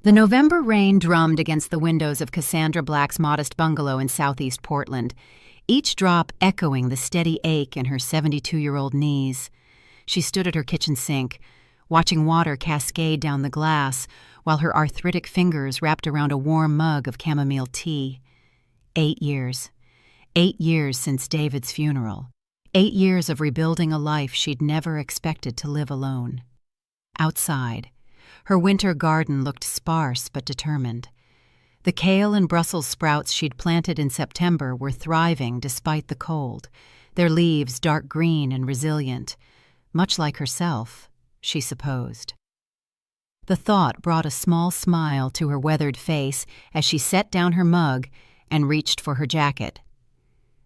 The November rain drummed against the windows of Cassandra Black's modest bungalow in southeast Portland, each drop echoing the steady ache in her 72-year-old knees. She stood at her kitchen sink, watching water cascade down the glass while her arthritic fingers wrapped around a warm mug of chamomile tea. 8 years. 8 years since David's funeral. 8 years of rebuilding a life she'd never expected to live alone. Outside, her winter garden looked sparse but determined. The kale and Brussels sprouts she'd planted in September were thriving despite the cold, their leaves dark green and resilient, much like herself, she supposed. The thought brought a small smile to her weathered face as she set down her mug and reached for her jacket.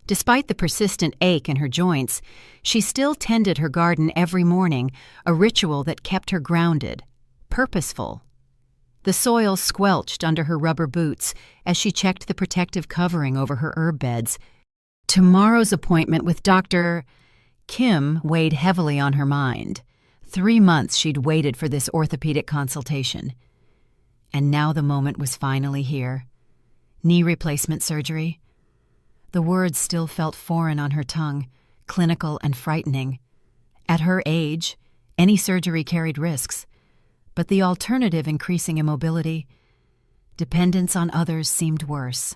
Despite the persistent ache in her joints, she still tended her garden every morning, a ritual that kept her grounded, purposeful. The soil squelched under her rubber boots as she checked the protective covering over her herb beds. Tomorrow's appointment with Dr. Kim weighed heavily on her mind. 3 months she'd waited for this orthopedic consultation. And now the moment was finally here. Knee replacement surgery. The words still felt foreign on her tongue, clinical and frightening. At her age, any surgery carried risks, but the alternative, increasing immobility, dependence on others, seemed worse.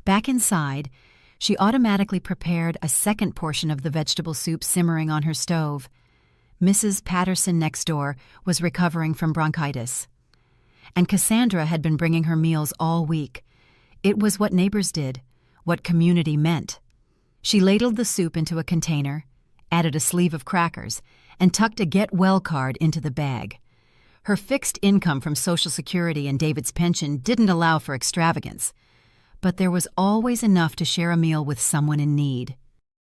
Back inside, she automatically prepared a second portion of the vegetable soup simmering on her stove. Mrs. Patterson next door was recovering from bronchitis, and Cassandra had been bringing her meals all week. It was what neighbors did, what community meant. She ladled the soup into a container, added a sleeve of crackers, and tucked a get well card into the bag. Her fixed income from Social Security and David's pension didn't allow for extravagance, but there was always enough to share a meal with someone in need.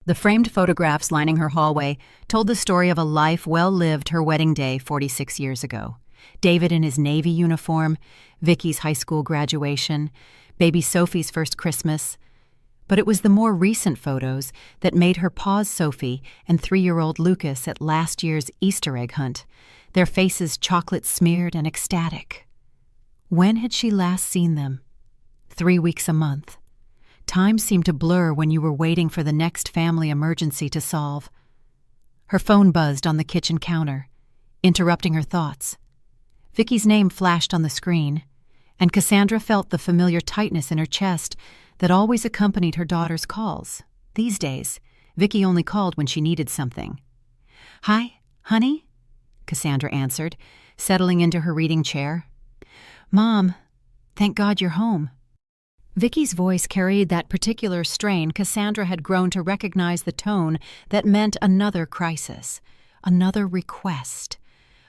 The framed photographs lining her hallway told the story of a life well lived her wedding day 46 years ago. David in his Navy uniform, Vicky's high school graduation, baby Sophie's first Christmas. But it was the more recent photos that made her pause Sophie and 3-year-old Lucas at last year's Easter egg hunt, their faces chocolate-smeared and ecstatic. When had she last seen them? 3 weeks a month. Time seemed to blur when you were waiting for the next family emergency to solve. Her phone buzzed on the kitchen counter, interrupting her thoughts. Vicky's name flashed on the screen, and Cassandra felt the familiar tightness in her chest that always accompanied her daughter's calls. These days, Vicky only called when she needed something. "Hi, honey?" Cassandra answered, settling into her reading chair. "Mom, thank God you're home." Vicky's voice carried that particular strain Cassandra had grown to recognize the tone that meant another crisis, another request,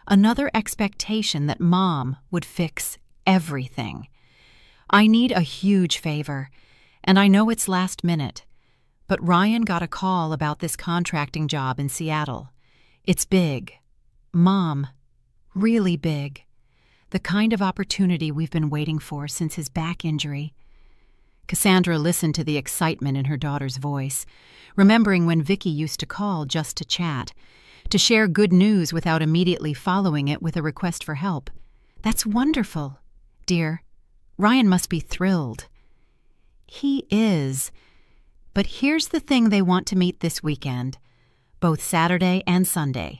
another expectation that Mom would fix everything. "I need a huge favor, and I know it's last minute, but Ryan got a call about this contracting job in Seattle. It's big. Mom, really big. The kind of opportunity we've been waiting for since his back injury." Cassandra listened to the excitement in her daughter's voice, remembering when Vicky used to call just to chat, to share good news without immediately following it with a request for help. "That's wonderful, dear. Ryan must be thrilled." "He is. But here's the thing, they want to meet this weekend, both Saturday and Sunday.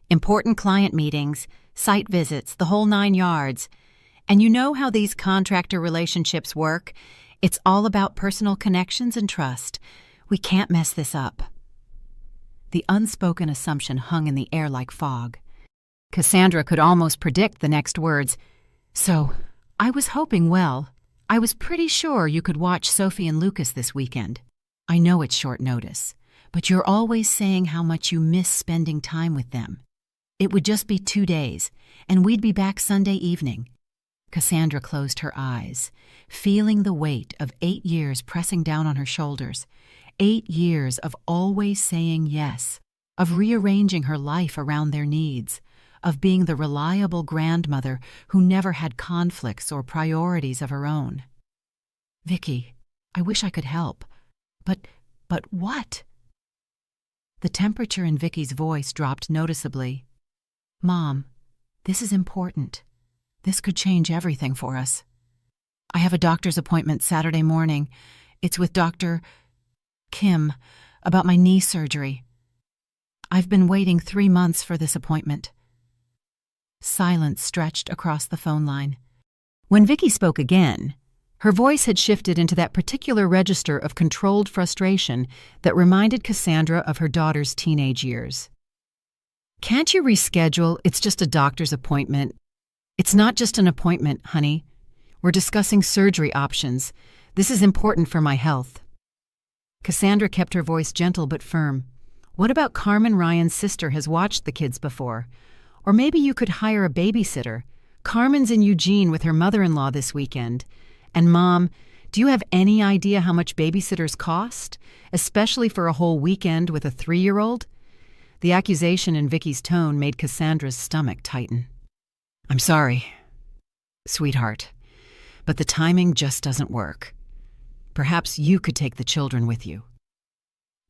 Important client meetings, site visits, the whole 9 yards. And you know how these contractor relationships work. It's all about personal connections and trust. We can't mess this up." The unspoken assumption hung in the air like fog. Cassandra could almost predict the next words. "So, I was hoping, well, I was pretty sure you could watch Sophie and Lucas this weekend. I know it's short notice, but you're always saying how much you miss spending time with them. It would just be 2 days, and we'd be back Sunday evening." Cassandra closed her eyes, feeling the weight of 8 years pressing down on her shoulders. 8 years of always saying yes, of rearranging her life around their needs, of being the reliable grandmother who never had conflicts or priorities of her own. "Vicky, I wish I could help. But what?" The temperature in Vicky's voice dropped noticeably. "Mom, this is important. This could change everything for us. I have a doctor's appointment Saturday morning. It's with Dr. Kim about my knee surgery. I've been waiting 3 months for this appointment." Silence stretched across the phone line. When Vicky spoke again, her voice had shifted into that particular register of controlled frustration that reminded Cassandra of her daughter's teenage years. "Can't you reschedule? It's just a doctor's appointment." "It's not just an appointment, honey. We're discussing surgery options. This is important for my health." Cassandra kept her voice gentle but firm. "What about Carmen Ryan's sister has watched the kids before? Or maybe you could hire a babysitter. Carmen's in Eugene with her mother-in-law this weekend. And Mom, do you have any idea how much babysitters cost? Especially for a whole weekend with a 3-year-old? The accusation in Vicky's tone made Cassandra's stomach tighten. "I'm sorry, sweetheart, but the timing just doesn't work. Perhaps you could take the children with you."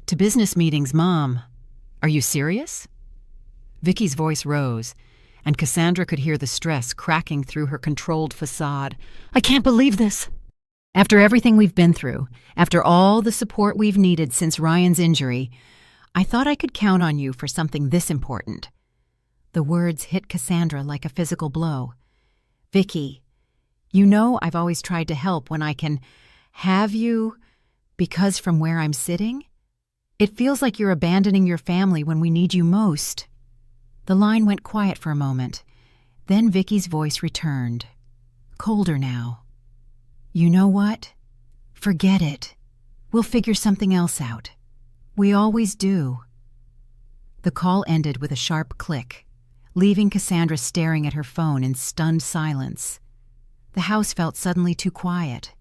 "To business meetings, Mom. Are you serious?" Vicky's voice rose, and Cassandra could hear the stress cracking through her controlled facade. "I can't believe this. After everything we've been through, after all the support we've needed since Ryan's injury, I thought I could count on you for something this important." The words hit Cassandra like a physical blow. "Vicky, you know I've always tried to help when I can have you, because from where I'm sitting, it feels like you're abandoning your family when we need you most." The line went quiet for a moment. Then Vicky's voice returned, colder now. "You know what? Forget it. We'll figure something else out. We always do." The call ended with a sharp click, leaving Cassandra staring at her phone in stunned silence. The house felt suddenly too quiet,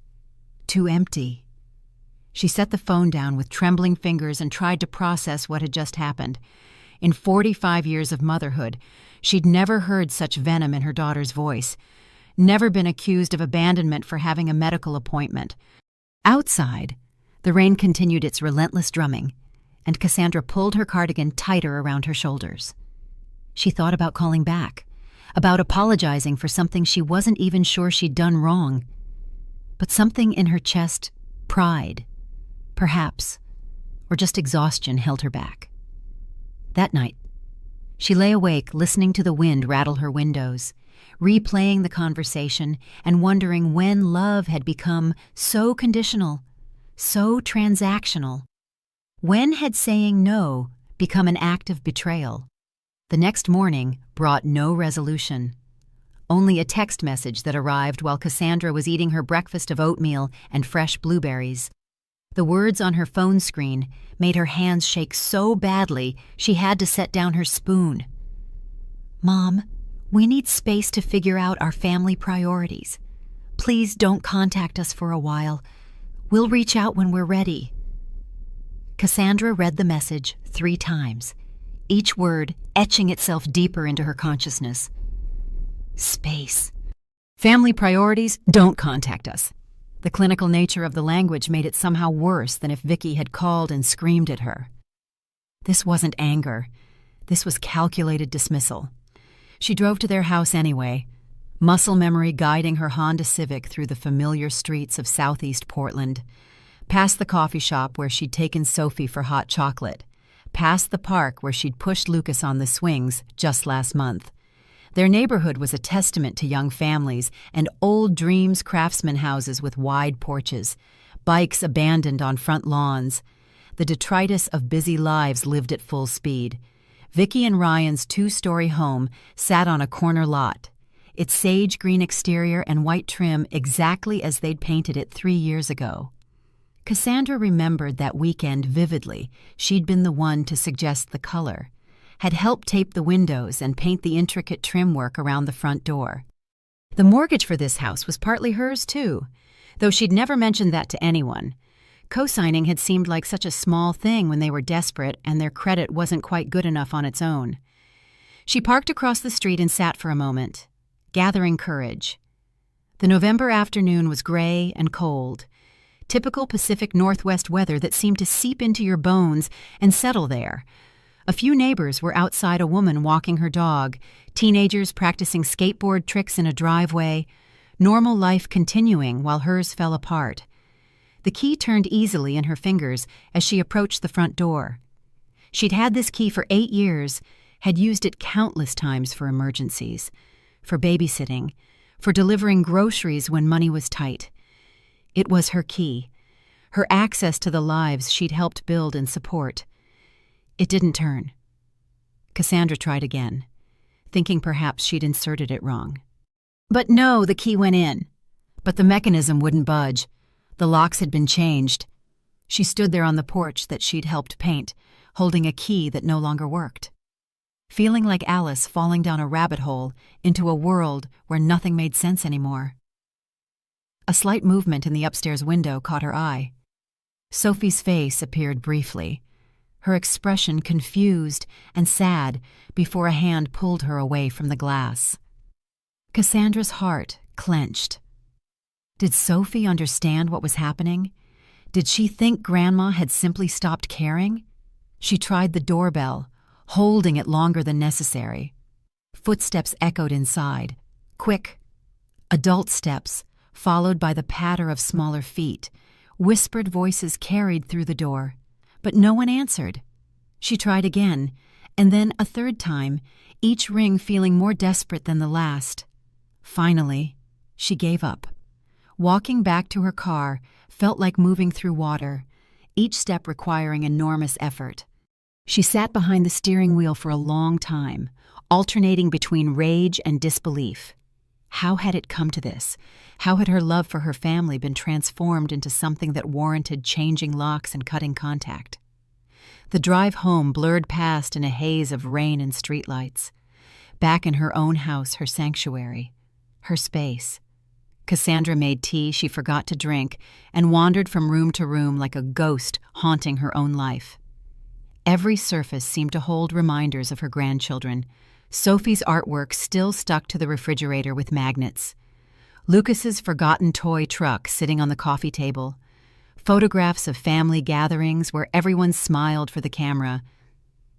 too empty. She set the phone down with trembling fingers and tried to process what had just happened. In 45 years of motherhood, she'd never heard such venom in her daughter's voice, never been accused of abandonment for having a medical appointment. Outside, the rain continued its relentless drumming, and Cassandra pulled her cardigan tighter around her shoulders. She thought about calling back, about apologizing for something she wasn't even sure she'd done wrong. But something in her chest, pride, perhaps, or just exhaustion, held her back. That night, she lay awake listening to the wind rattle her windows, replaying the conversation and wondering when love had become so conditional, so transactional. When had saying no become an act of betrayal? The next morning brought no resolution, only a text message that arrived while Cassandra was eating her breakfast of oatmeal and fresh blueberries. The words on her phone screen made her hands shake so badly she had to set down her spoon. "Mom, we need space to figure out our family priorities. Please don't contact us for a while. We'll reach out when we're ready." Cassandra read the message 3 times, each word etching itself deeper into her consciousness. Space. Family priorities, don't contact us. The clinical nature of the language made it somehow worse than if Vicky had called and screamed at her. This wasn't anger. This was calculated dismissal. She drove to their house anyway, muscle memory guiding her Honda Civic through the familiar streets of southeast Portland, past the coffee shop where she'd taken Sophie for hot chocolate, past the park where she'd pushed Lucas on the swings just last month. Their neighborhood was a testament to young families and old dreams craftsman houses with wide porches, bikes abandoned on front lawns. The detritus of busy lives lived at full speed. Vicky and Ryan's 2-story home sat on a corner lot, its sage green exterior and white trim exactly as they'd painted it 3 years ago. Cassandra remembered that weekend vividly. She'd been the one to suggest the color, had helped tape the windows and paint the intricate trim work around the front door. The mortgage for this house was partly hers, too, though she'd never mentioned that to anyone. Co-signing had seemed like such a small thing when they were desperate and their credit wasn't quite good enough on its own. She parked across the street and sat for a moment, gathering courage. The November afternoon was gray and cold, typical Pacific Northwest weather that seemed to seep into your bones and settle there, A few neighbors were outside a woman walking her dog, teenagers practicing skateboard tricks in a driveway, normal life continuing while hers fell apart. The key turned easily in her fingers as she approached the front door. She'd had this key for 8 years, had used it countless times for emergencies, for babysitting, for delivering groceries when money was tight. It was her key, her access to the lives she'd helped build and support. It didn't turn. Cassandra tried again, thinking perhaps she'd inserted it wrong. But no, the key went in. But the mechanism wouldn't budge. The locks had been changed. She stood there on the porch that she'd helped paint, holding a key that no longer worked. Feeling like Alice falling down a rabbit hole into a world where nothing made sense anymore. A slight movement in the upstairs window caught her eye. Sophie's face appeared briefly, her expression confused and sad before a hand pulled her away from the glass. Cassandra's heart clenched. Did Sophie understand what was happening? Did she think Grandma had simply stopped caring? She tried the doorbell, holding it longer than necessary. Footsteps echoed inside, quick, adult steps, followed by the patter of smaller feet. Whispered voices carried through the door, but no one answered. She tried again, and then a third time, each ring feeling more desperate than the last. Finally, she gave up. Walking back to her car felt like moving through water, each step requiring enormous effort. She sat behind the steering wheel for a long time, alternating between rage and disbelief. How had it come to this? How had her love for her family been transformed into something that warranted changing locks and cutting contact? The drive home blurred past in a haze of rain and streetlights. Back in her own house, her sanctuary, her space. Cassandra made tea she forgot to drink and wandered from room to room like a ghost haunting her own life. Every surface seemed to hold reminders of her grandchildren. Sophie's artwork still stuck to the refrigerator with magnets. Lucas's forgotten toy truck sitting on the coffee table. Photographs of family gatherings where everyone smiled for the camera.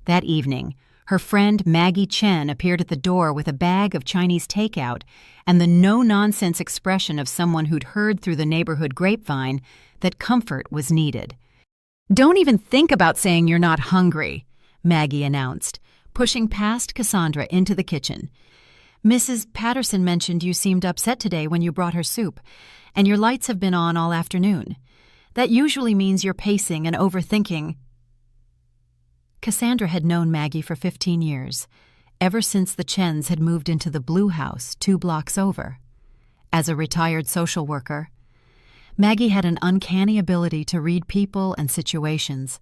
That evening, her friend Maggie Chen appeared at the door with a bag of Chinese takeout and the no-nonsense expression of someone who'd heard through the neighborhood grapevine that comfort was needed. "Don't even think about saying you're not hungry," Maggie announced, pushing past Cassandra into the kitchen. "Mrs. Patterson mentioned you seemed upset today when you brought her soup, and your lights have been on all afternoon. That usually means you're pacing and overthinking." Cassandra had known Maggie for 15 years, ever since the Chens had moved into the Blue House 2 blocks over. As a retired social worker, Maggie had an uncanny ability to read people and situations,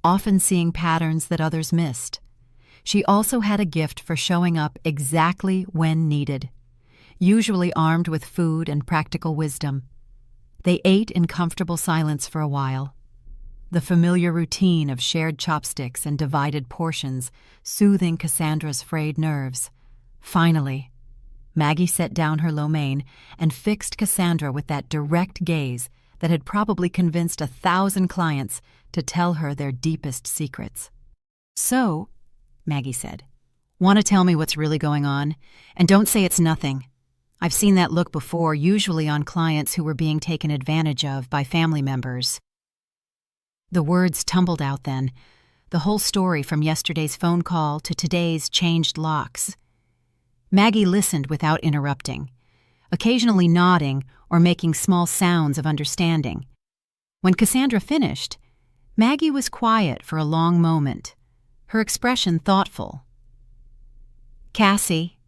often seeing patterns that others missed. She also had a gift for showing up exactly when needed, usually armed with food and practical wisdom. They ate in comfortable silence for a while. The familiar routine of shared chopsticks and divided portions soothing Cassandra's frayed nerves. Finally, Maggie set down her lo mein and fixed Cassandra with that direct gaze that had probably convinced 1,000 clients to tell her their deepest secrets. "So," Maggie said, "want to tell me what's really going on? And don't say it's nothing. I've seen that look before, usually on clients who were being taken advantage of by family members." The words tumbled out then, the whole story from yesterday's phone call to today's changed locks. Maggie listened without interrupting, occasionally nodding or making small sounds of understanding. When Cassandra finished, Maggie was quiet for a long moment, her expression thoughtful. "Cassie,"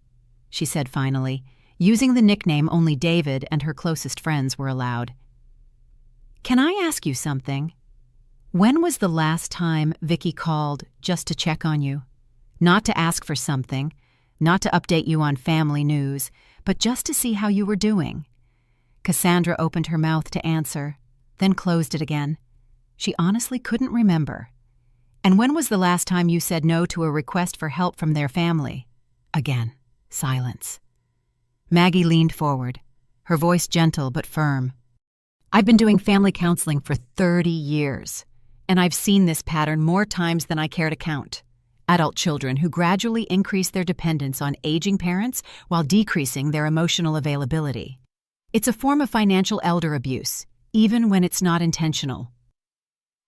she said finally, using the nickname only David and her closest friends were allowed. "Can I ask you something? When was the last time Vicky called just to check on you? Not to ask for something, not to update you on family news, but just to see how you were doing?" Cassandra opened her mouth to answer, then closed it again. She honestly couldn't remember. "And when was the last time you said no to a request for help from their family?" Again, silence. Maggie leaned forward, her voice gentle but firm. "I've been doing family counseling for 30 years, and I've seen this pattern more times than I care to count. adult children who gradually increase their dependence on aging parents while decreasing their emotional availability. It's a form of financial elder abuse, even when it's not intentional.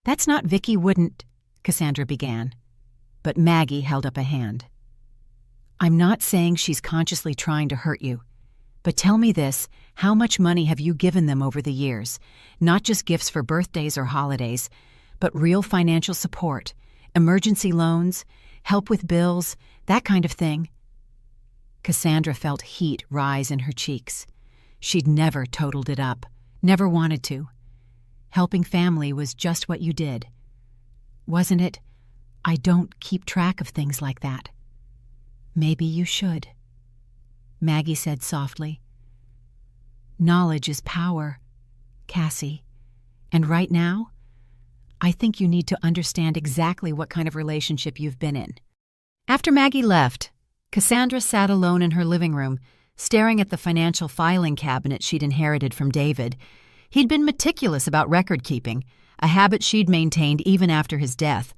"That's not Vicky wouldn't," Cassandra began. But Maggie held up a hand. "I'm not saying she's consciously trying to hurt you. But tell me this, how much money have you given them over the years? Not just gifts for birthdays or holidays, but real financial support, emergency loans, help with bills, that kind of thing." Cassandra felt heat rise in her cheeks. She'd never totaled it up, never wanted to. Helping family was just what you did. Wasn't it? "I don't keep track of things like that." "Maybe you should," Maggie said softly. "Knowledge is power, Cassie. And right now, I think you need to understand exactly what kind of relationship you've been in." After Maggie left, Cassandra sat alone in her living room, staring at the financial filing cabinet she'd inherited from David. He'd been meticulous about record-keeping, a habit she'd maintained even after his death.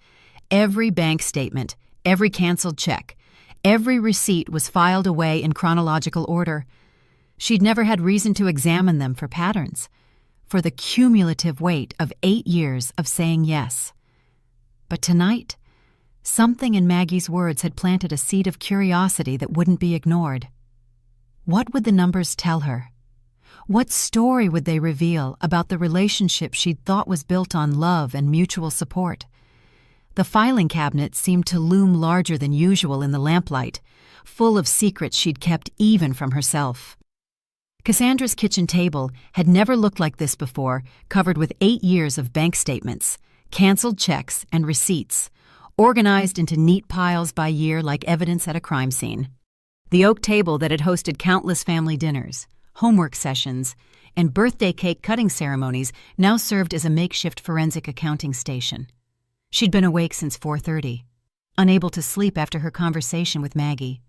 Every bank statement, every canceled check, every receipt was filed away in chronological order. She'd never had reason to examine them for patterns, for the cumulative weight of 8 years of saying yes. But tonight, something in Maggie's words had planted a seed of curiosity that wouldn't be ignored. What would the numbers tell her? What story would they reveal about the relationship she'd thought was built on love and mutual support? The filing cabinet seemed to loom larger than usual in the lamplight, full of secrets she'd kept even from herself. Cassandra's kitchen table had never looked like this before, covered with 8 years of bank statements, canceled checks, and receipts, organized into neat piles by year like evidence at a crime scene. The oak table that had hosted countless family dinners, homework sessions, and birthday cake cutting ceremonies now served as a makeshift forensic accounting station. She'd been awake since 4:30, unable to sleep after her conversation with Maggie,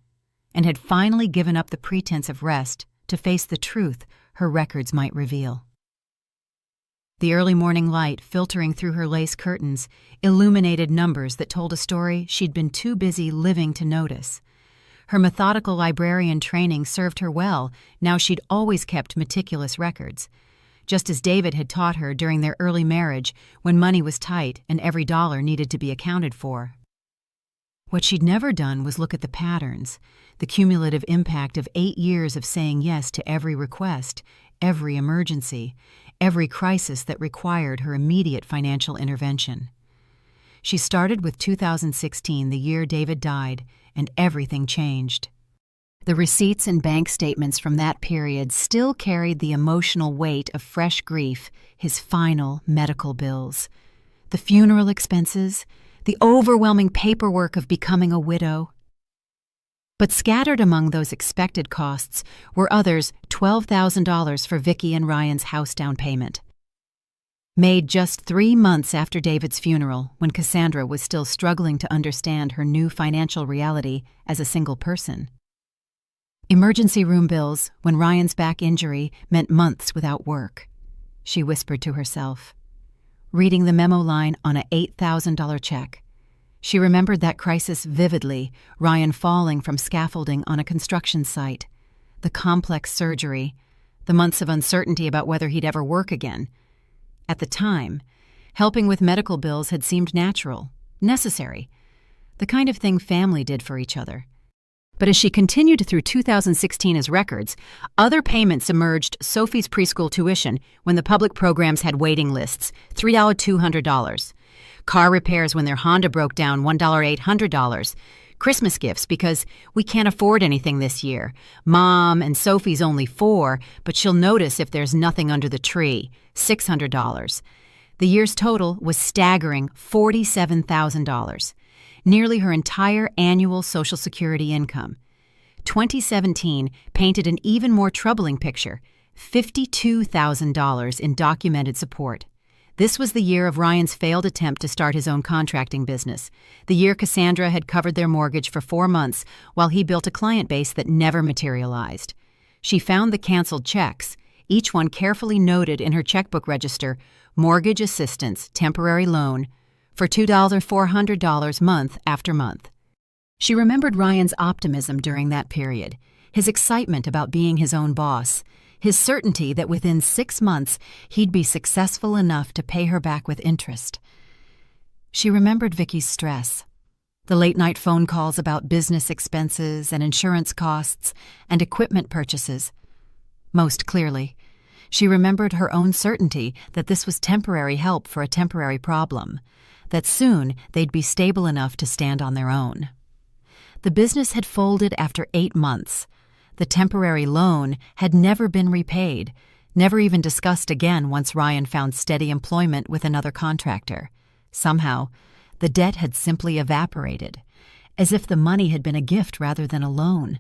and had finally given up the pretense of rest to face the truth her records might reveal. The early morning light filtering through her lace curtains illuminated numbers that told a story she'd been too busy living to notice. Her methodical librarian training served her well. Now she'd always kept meticulous records, just as David had taught her during their early marriage when money was tight and every dollar needed to be accounted for. What she'd never done was look at the patterns, the cumulative impact of 8 years of saying yes to every request, every emergency, every crisis that required her immediate financial intervention. She started with 2016, the year David died, and everything changed. The receipts and bank statements from that period still carried the emotional weight of fresh grief, his final medical bills, the funeral expenses, the overwhelming paperwork of becoming a widow. But scattered among those expected costs were others $12,000 for Vicky and Ryan's house down payment. Made just 3 months after David's funeral, when Cassandra was still struggling to understand her new financial reality as a single person. Emergency room bills, when Ryan's back injury meant months without work, she whispered to herself. Reading the memo line on a $8,000 check, she remembered that crisis vividly, Ryan falling from scaffolding on a construction site, the complex surgery, the months of uncertainty about whether he'd ever work again. At the time, helping with medical bills had seemed natural, necessary, the kind of thing family did for each other. But as she continued through 2016's records, other payments emerged: Sophie's preschool tuition when the public programs had waiting lists, $3 $200. Car repairs when their Honda broke down, $1 $800. Christmas gifts because we can't afford anything this year. Mom and Sophie's only 4, but she'll notice if there's nothing under the tree, $600. The year's total was staggering $47,000. Nearly her entire annual Social Security income. 2017 painted an even more troubling picture: $52,000 in documented support. This was the year of Ryan's failed attempt to start his own contracting business, the year Cassandra had covered their mortgage for 4 months while he built a client base that never materialized. She found the canceled checks, each one carefully noted in her checkbook register: mortgage assistance, temporary loan, for $2,400 month after month. She remembered Ryan's optimism during that period, his excitement about being his own boss, his certainty that within 6 months he'd be successful enough to pay her back with interest. She remembered Vicky's stress, the late-night phone calls about business expenses and insurance costs and equipment purchases. Most clearly, she remembered her own certainty that this was temporary help for a temporary problem, that soon they'd be stable enough to stand on their own. The business had folded after 8 months. The temporary loan had never been repaid, never even discussed again once Ryan found steady employment with another contractor. Somehow, the debt had simply evaporated, as if the money had been a gift rather than a loan,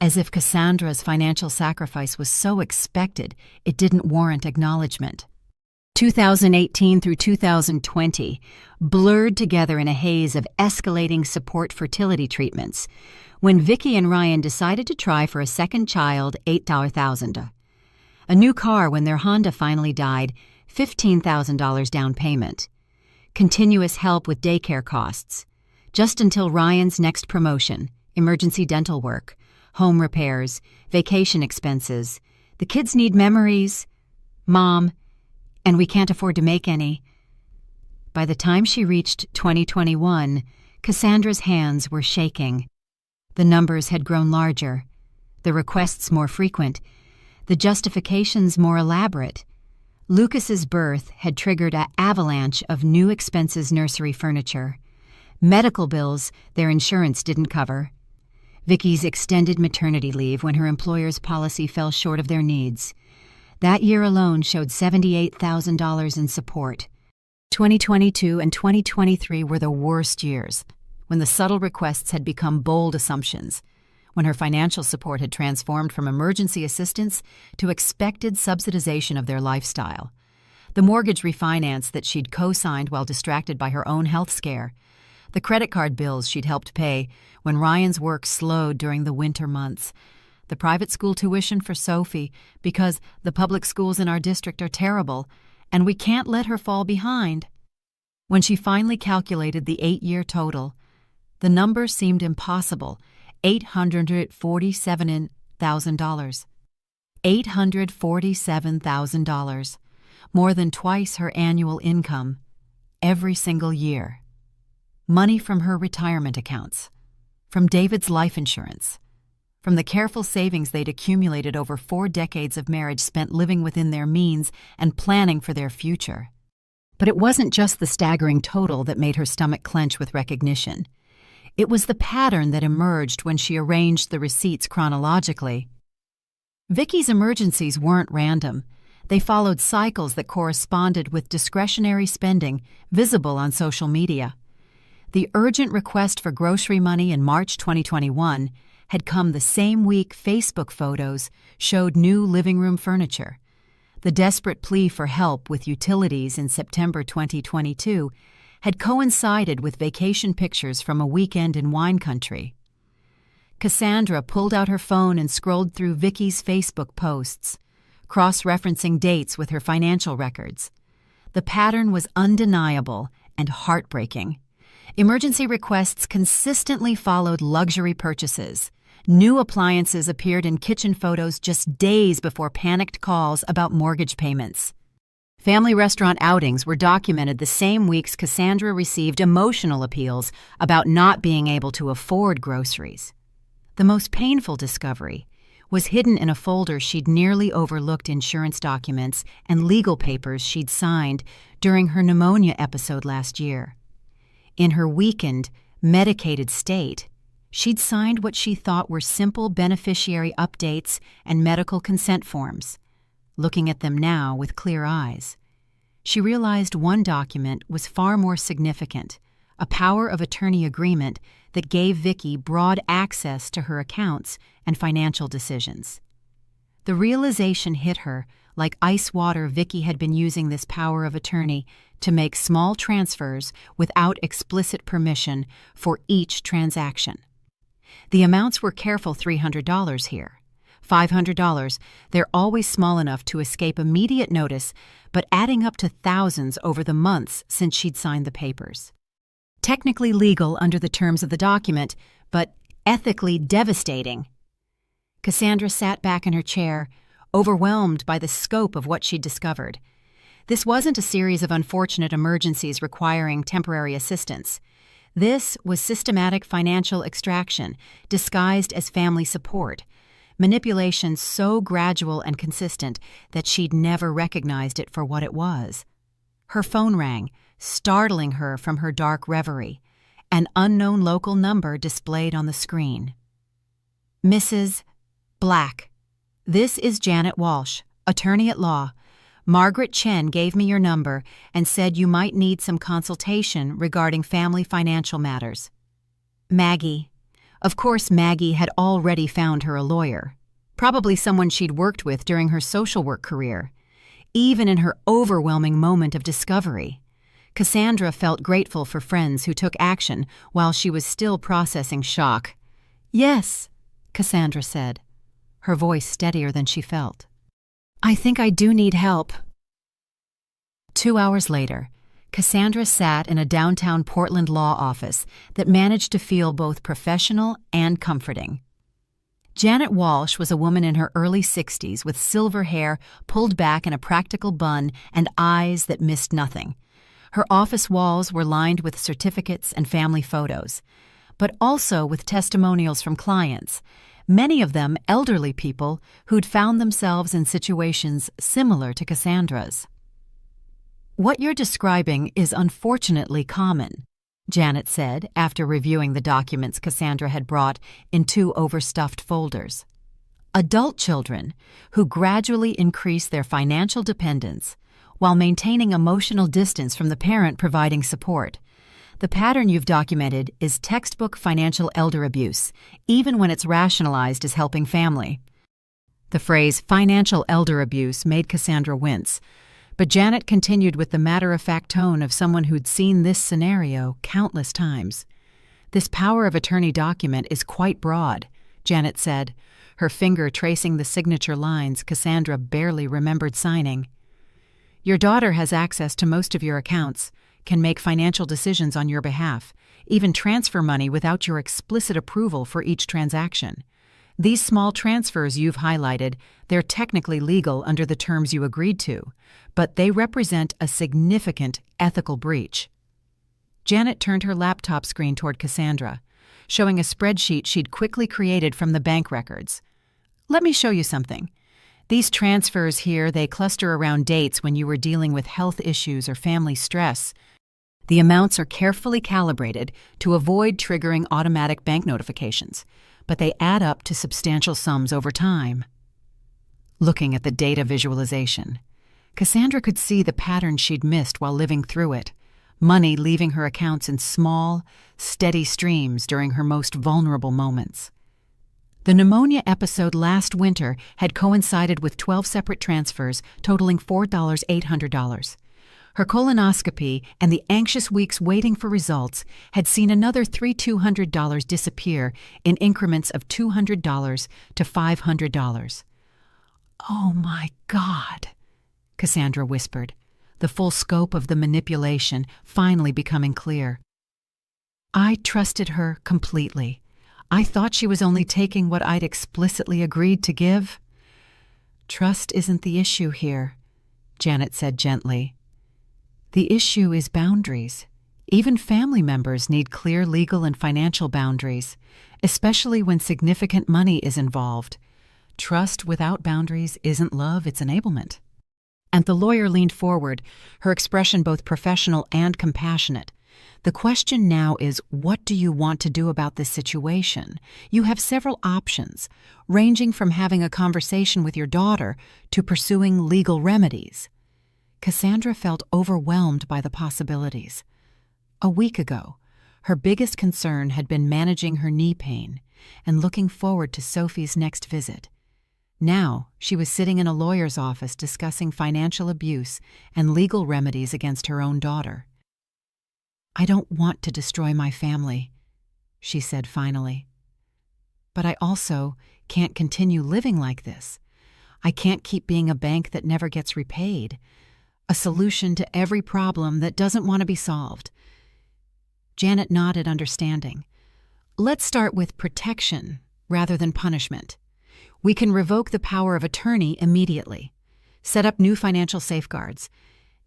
as if Cassandra's financial sacrifice was so expected it didn't warrant acknowledgement. 2018 through 2020 blurred together in a haze of escalating support fertility treatments when Vicky and Ryan decided to try for a second child $8,000. A new car when their Honda finally died, $15,000 down payment. Continuous help with daycare costs, just until Ryan's next promotion, emergency dental work, home repairs, vacation expenses. The kids need memories, Mom, and we can't afford to make any. By the time she reached 2021, Cassandra's hands were shaking. The numbers had grown larger, the requests more frequent, the justifications more elaborate. Lucas's birth had triggered an avalanche of new expenses, nursery furniture, medical bills their insurance didn't cover, Vicky's extended maternity leave when her employer's policy fell short of their needs. That year alone showed $78,000 in support. 2022 and 2023 were the worst years, when the subtle requests had become bold assumptions, when her financial support had transformed from emergency assistance to expected subsidization of their lifestyle. The mortgage refinance that she'd co-signed while distracted by her own health scare, the credit card bills she'd helped pay when Ryan's work slowed during the winter months, the private school tuition for Sophie because the public schools in our district are terrible and we can't let her fall behind. When she finally calculated the 8-year total, the number seemed impossible. $847,000. $847,000, more than twice her annual income, every single year. Money from her retirement accounts, from David's life insurance, from the careful savings they'd accumulated over 4 decades of marriage spent living within their means and planning for their future. But it wasn't just the staggering total that made her stomach clench with recognition. It was the pattern that emerged when she arranged the receipts chronologically. Vicky's emergencies weren't random. They followed cycles that corresponded with discretionary spending visible on social media. The urgent request for grocery money in March 2021 had come the same week Facebook photos showed new living room furniture. The desperate plea for help with utilities in September 2022 had coincided with vacation pictures from a weekend in wine country. Cassandra pulled out her phone and scrolled through Vicky's Facebook posts, cross-referencing dates with her financial records. The pattern was undeniable and heartbreaking. Emergency requests consistently followed luxury purchases. New appliances appeared in kitchen photos just days before panicked calls about mortgage payments. Family restaurant outings were documented the same weeks Cassandra received emotional appeals about not being able to afford groceries. The most painful discovery was hidden in a folder she'd nearly overlooked insurance documents and legal papers she'd signed during her pneumonia episode last year. In her weakened, medicated state, she'd signed what she thought were simple beneficiary updates and medical consent forms. Looking at them now with clear eyes, she realized one document was far more significant, a power of attorney agreement that gave Vicky broad access to her accounts and financial decisions. The realization hit her like ice water. Vicky had been using this power of attorney to make small transfers without explicit permission for each transaction. The amounts were careful $300 here. $500, they're always small enough to escape immediate notice, but adding up to thousands over the months since she'd signed the papers. Technically legal under the terms of the document, but ethically devastating. Cassandra sat back in her chair, overwhelmed by the scope of what she'd discovered. This wasn't a series of unfortunate emergencies requiring temporary assistance. This was systematic financial extraction, disguised as family support, manipulation so gradual and consistent that she'd never recognized it for what it was. Her phone rang, startling her from her dark reverie. An unknown local number displayed on the screen. Mrs. Black. This is Janet Walsh, attorney at law. Margaret Chen gave me your number and said you might need some consultation regarding family financial matters. Maggie. Of course, Maggie had already found her a lawyer, probably someone she'd worked with during her social work career. Even in her overwhelming moment of discovery, Cassandra felt grateful for friends who took action while she was still processing shock. Yes, Cassandra said, her voice steadier than she felt. I think I do need help. 2 hours later, Cassandra sat in a downtown Portland law office that managed to feel both professional and comforting. Janet Walsh was a woman in her early 60s with silver hair pulled back in a practical bun and eyes that missed nothing. Her office walls were lined with certificates and family photos, but also with testimonials from clients, many of them elderly people who'd found themselves in situations similar to Cassandra's. What you're describing is unfortunately common, Janet said after reviewing the documents Cassandra had brought in 2 overstuffed folders. Adult children who gradually increase their financial dependence while maintaining emotional distance from the parent providing support. The pattern you've documented is textbook financial elder abuse, even when it's rationalized as helping family. The phrase financial elder abuse made Cassandra wince, but Janet continued with the matter-of-fact tone of someone who'd seen this scenario countless times. This power of attorney document is quite broad, Janet said, her finger tracing the signature lines Cassandra barely remembered signing. Your daughter has access to most of your accounts, can make financial decisions on your behalf, even transfer money without your explicit approval for each transaction. These small transfers you've highlighted, they're technically legal under the terms you agreed to, but they represent a significant ethical breach. Janet turned her laptop screen toward Cassandra, showing a spreadsheet she'd quickly created from the bank records. Let me show you something. These transfers here, they cluster around dates when you were dealing with health issues or family stress. The amounts are carefully calibrated to avoid triggering automatic bank notifications, but they add up to substantial sums over time. Looking at the data visualization, Cassandra could see the pattern she'd missed while living through it, money leaving her accounts in small, steady streams during her most vulnerable moments. The pneumonia episode last winter had coincided with 12 separate transfers totaling $4,800. Her colonoscopy and the anxious weeks waiting for results had seen another $3,200 disappear in increments of $200 to $500. Oh my God, Cassandra whispered, the full scope of the manipulation finally becoming clear. I trusted her completely. I thought she was only taking what I'd explicitly agreed to give. Trust isn't the issue here, Janet said gently. The issue is boundaries. Even family members need clear legal and financial boundaries, especially when significant money is involved. Trust without boundaries isn't love, it's enablement. And the lawyer leaned forward, her expression both professional and compassionate. The question now is, what do you want to do about this situation? You have several options, ranging from having a conversation with your daughter to pursuing legal remedies. Cassandra felt overwhelmed by the possibilities. A week ago, her biggest concern had been managing her knee pain and looking forward to Sophie's next visit. Now, she was sitting in a lawyer's office discussing financial abuse and legal remedies against her own daughter. I don't want to destroy my family, she said finally. But I also can't continue living like this. I can't keep being a bank that never gets repaid, a solution to every problem that doesn't want to be solved. Janet nodded, understanding. Let's start with protection rather than punishment. We can revoke the power of attorney immediately, set up new financial safeguards,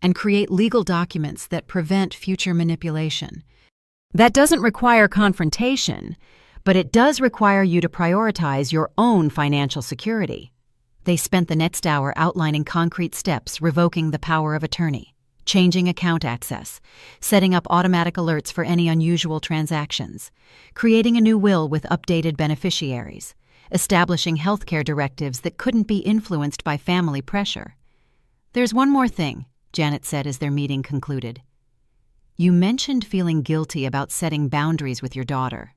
and create legal documents that prevent future manipulation. That doesn't require confrontation, but it does require you to prioritize your own financial security. They spent the next hour outlining concrete steps revoking the power of attorney, changing account access, setting up automatic alerts for any unusual transactions, creating a new will with updated beneficiaries, establishing healthcare directives that couldn't be influenced by family pressure. There's one more thing, Janet said as their meeting concluded. You mentioned feeling guilty about setting boundaries with your daughter.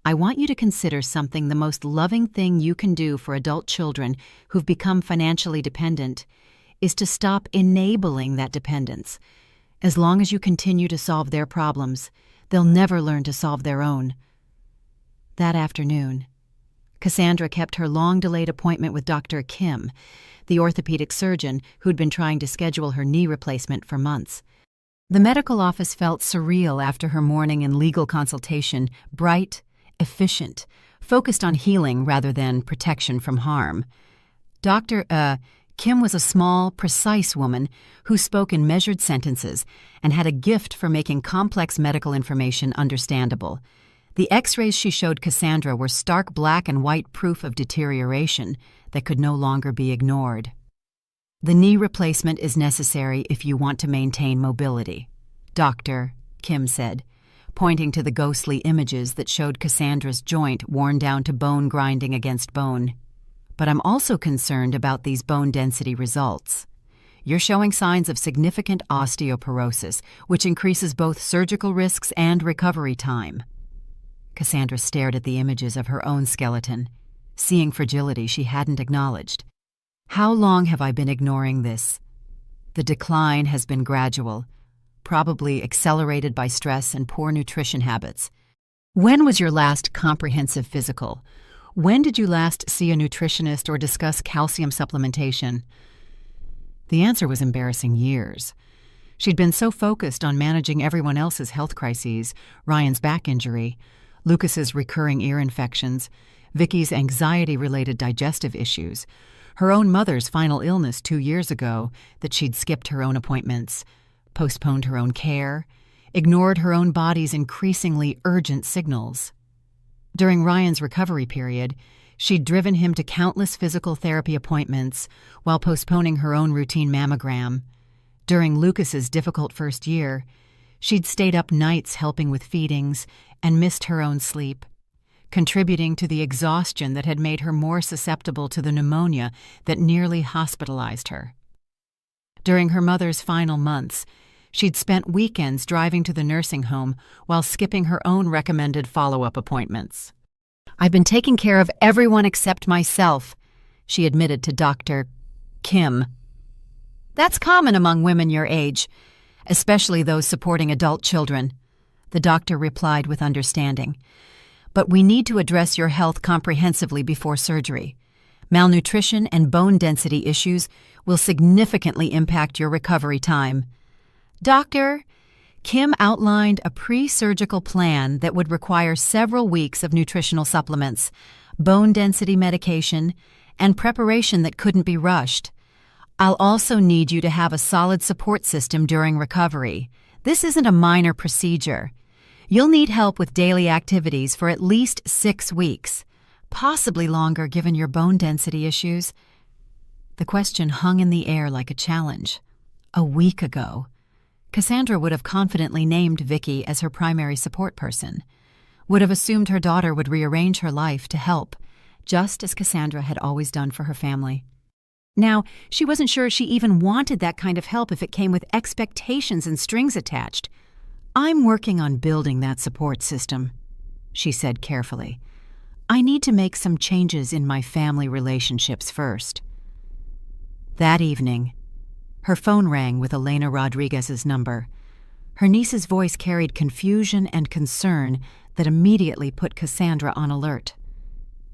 I want you to consider something the most loving thing you can do for adult children who've become financially dependent is to stop enabling that dependence. As long as you continue to solve their problems, they'll never learn to solve their own. That afternoon, Cassandra kept her long-delayed appointment with Dr. Kim, the orthopedic surgeon who'd been trying to schedule her knee replacement for months. The medical office felt surreal after her morning and legal consultation, bright, efficient, focused on healing rather than protection from harm. Kim was a small, precise woman who spoke in measured sentences and had a gift for making complex medical information understandable. The X-rays she showed Cassandra were stark black and white proof of deterioration that could no longer be ignored. The knee replacement is necessary if you want to maintain mobility, Dr. Kim said, pointing to the ghostly images that showed Cassandra's joint worn down to bone grinding against bone. But I'm also concerned about these bone density results. You're showing signs of significant osteoporosis, which increases both surgical risks and recovery time. Cassandra stared at the images of her own skeleton, seeing fragility she hadn't acknowledged. How long have I been ignoring this? The decline has been gradual, probably accelerated by stress and poor nutrition habits. When was your last comprehensive physical? When did you last see a nutritionist or discuss calcium supplementation? The answer was embarrassing years. She'd been so focused on managing everyone else's health crises, Ryan's back injury, Lucas's recurring ear infections, Vicky's anxiety-related digestive issues, her own mother's final illness 2 years ago, that she'd skipped her own appointments, postponed her own care, ignored her own body's increasingly urgent signals. During Ryan's recovery period, she'd driven him to countless physical therapy appointments while postponing her own routine mammogram. During Lucas's difficult first year, she'd stayed up nights helping with feedings and missed her own sleep, contributing to the exhaustion that had made her more susceptible to the pneumonia that nearly hospitalized her. During her mother's final months, she'd spent weekends driving to the nursing home while skipping her own recommended follow-up appointments. I've been taking care of everyone except myself, she admitted to Dr. Kim. That's common among women your age, especially those supporting adult children, the doctor replied with understanding. But we need to address your health comprehensively before surgery. Malnutrition and bone density issues will significantly impact your recovery time. Doctor, Kim outlined a pre-surgical plan that would require several weeks of nutritional supplements, bone density medication, and preparation that couldn't be rushed. I'll also need you to have a solid support system during recovery. This isn't a minor procedure. You'll need help with daily activities for at least 6 weeks, possibly longer given your bone density issues. The question hung in the air like a challenge. A week ago, Cassandra would have confidently named Vicky as her primary support person, would have assumed her daughter would rearrange her life to help, just as Cassandra had always done for her family. Now, she wasn't sure she even wanted that kind of help if it came with expectations and strings attached. I'm working on building that support system, she said carefully. I need to make some changes in my family relationships first. That evening, her phone rang with Elena Rodriguez's number. Her niece's voice carried confusion and concern that immediately put Cassandra on alert.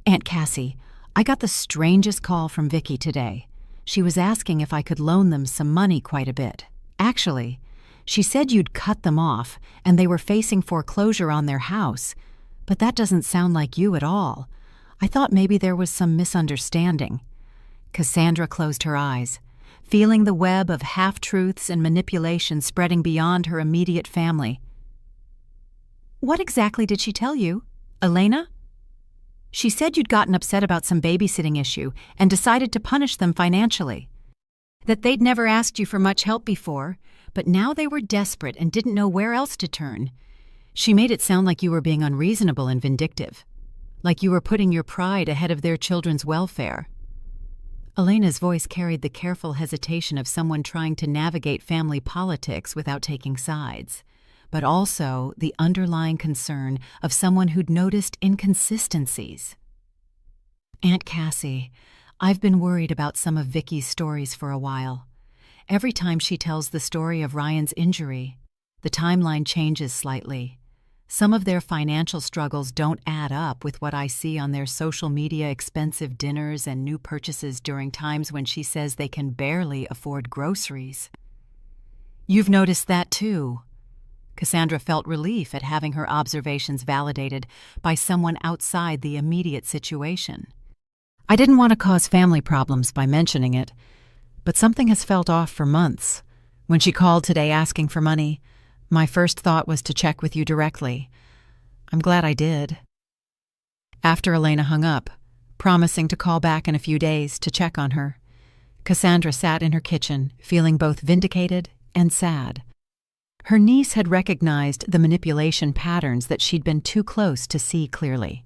Aunt Cassie, I got the strangest call from Vicky today. She was asking if I could loan them some money quite a bit. Actually, She said you'd cut them off and they were facing foreclosure on their house, but that doesn't sound like you at all. I thought maybe there was some misunderstanding." Cassandra closed her eyes, feeling the web of half-truths and manipulation spreading beyond her immediate family. "What exactly did she tell you, Elena?" "She said you'd gotten upset about some babysitting issue and decided to punish them financially. That they'd never asked you for much help before, but now they were desperate and didn't know where else to turn. She made it sound like you were being unreasonable and vindictive, like you were putting your pride ahead of their children's welfare." Elena's voice carried the careful hesitation of someone trying to navigate family politics without taking sides, but also the underlying concern of someone who'd noticed inconsistencies. "Aunt Cassie, I've been worried about some of Vicky's stories for a while. Every time she tells the story of Ryan's injury, the timeline changes slightly. Some of their financial struggles don't add up with what I see on their social media expensive dinners and new purchases during times when she says they can barely afford groceries." "You've noticed that too." Cassandra felt relief at having her observations validated by someone outside the immediate situation. "I didn't want to cause family problems by mentioning it, but something has felt off for months. When she called today asking for money, my first thought was to check with you directly. I'm glad I did." After Elena hung up, promising to call back in a few days to check on her, Cassandra sat in her kitchen, feeling both vindicated and sad. Her niece had recognized the manipulation patterns that she'd been too close to see clearly.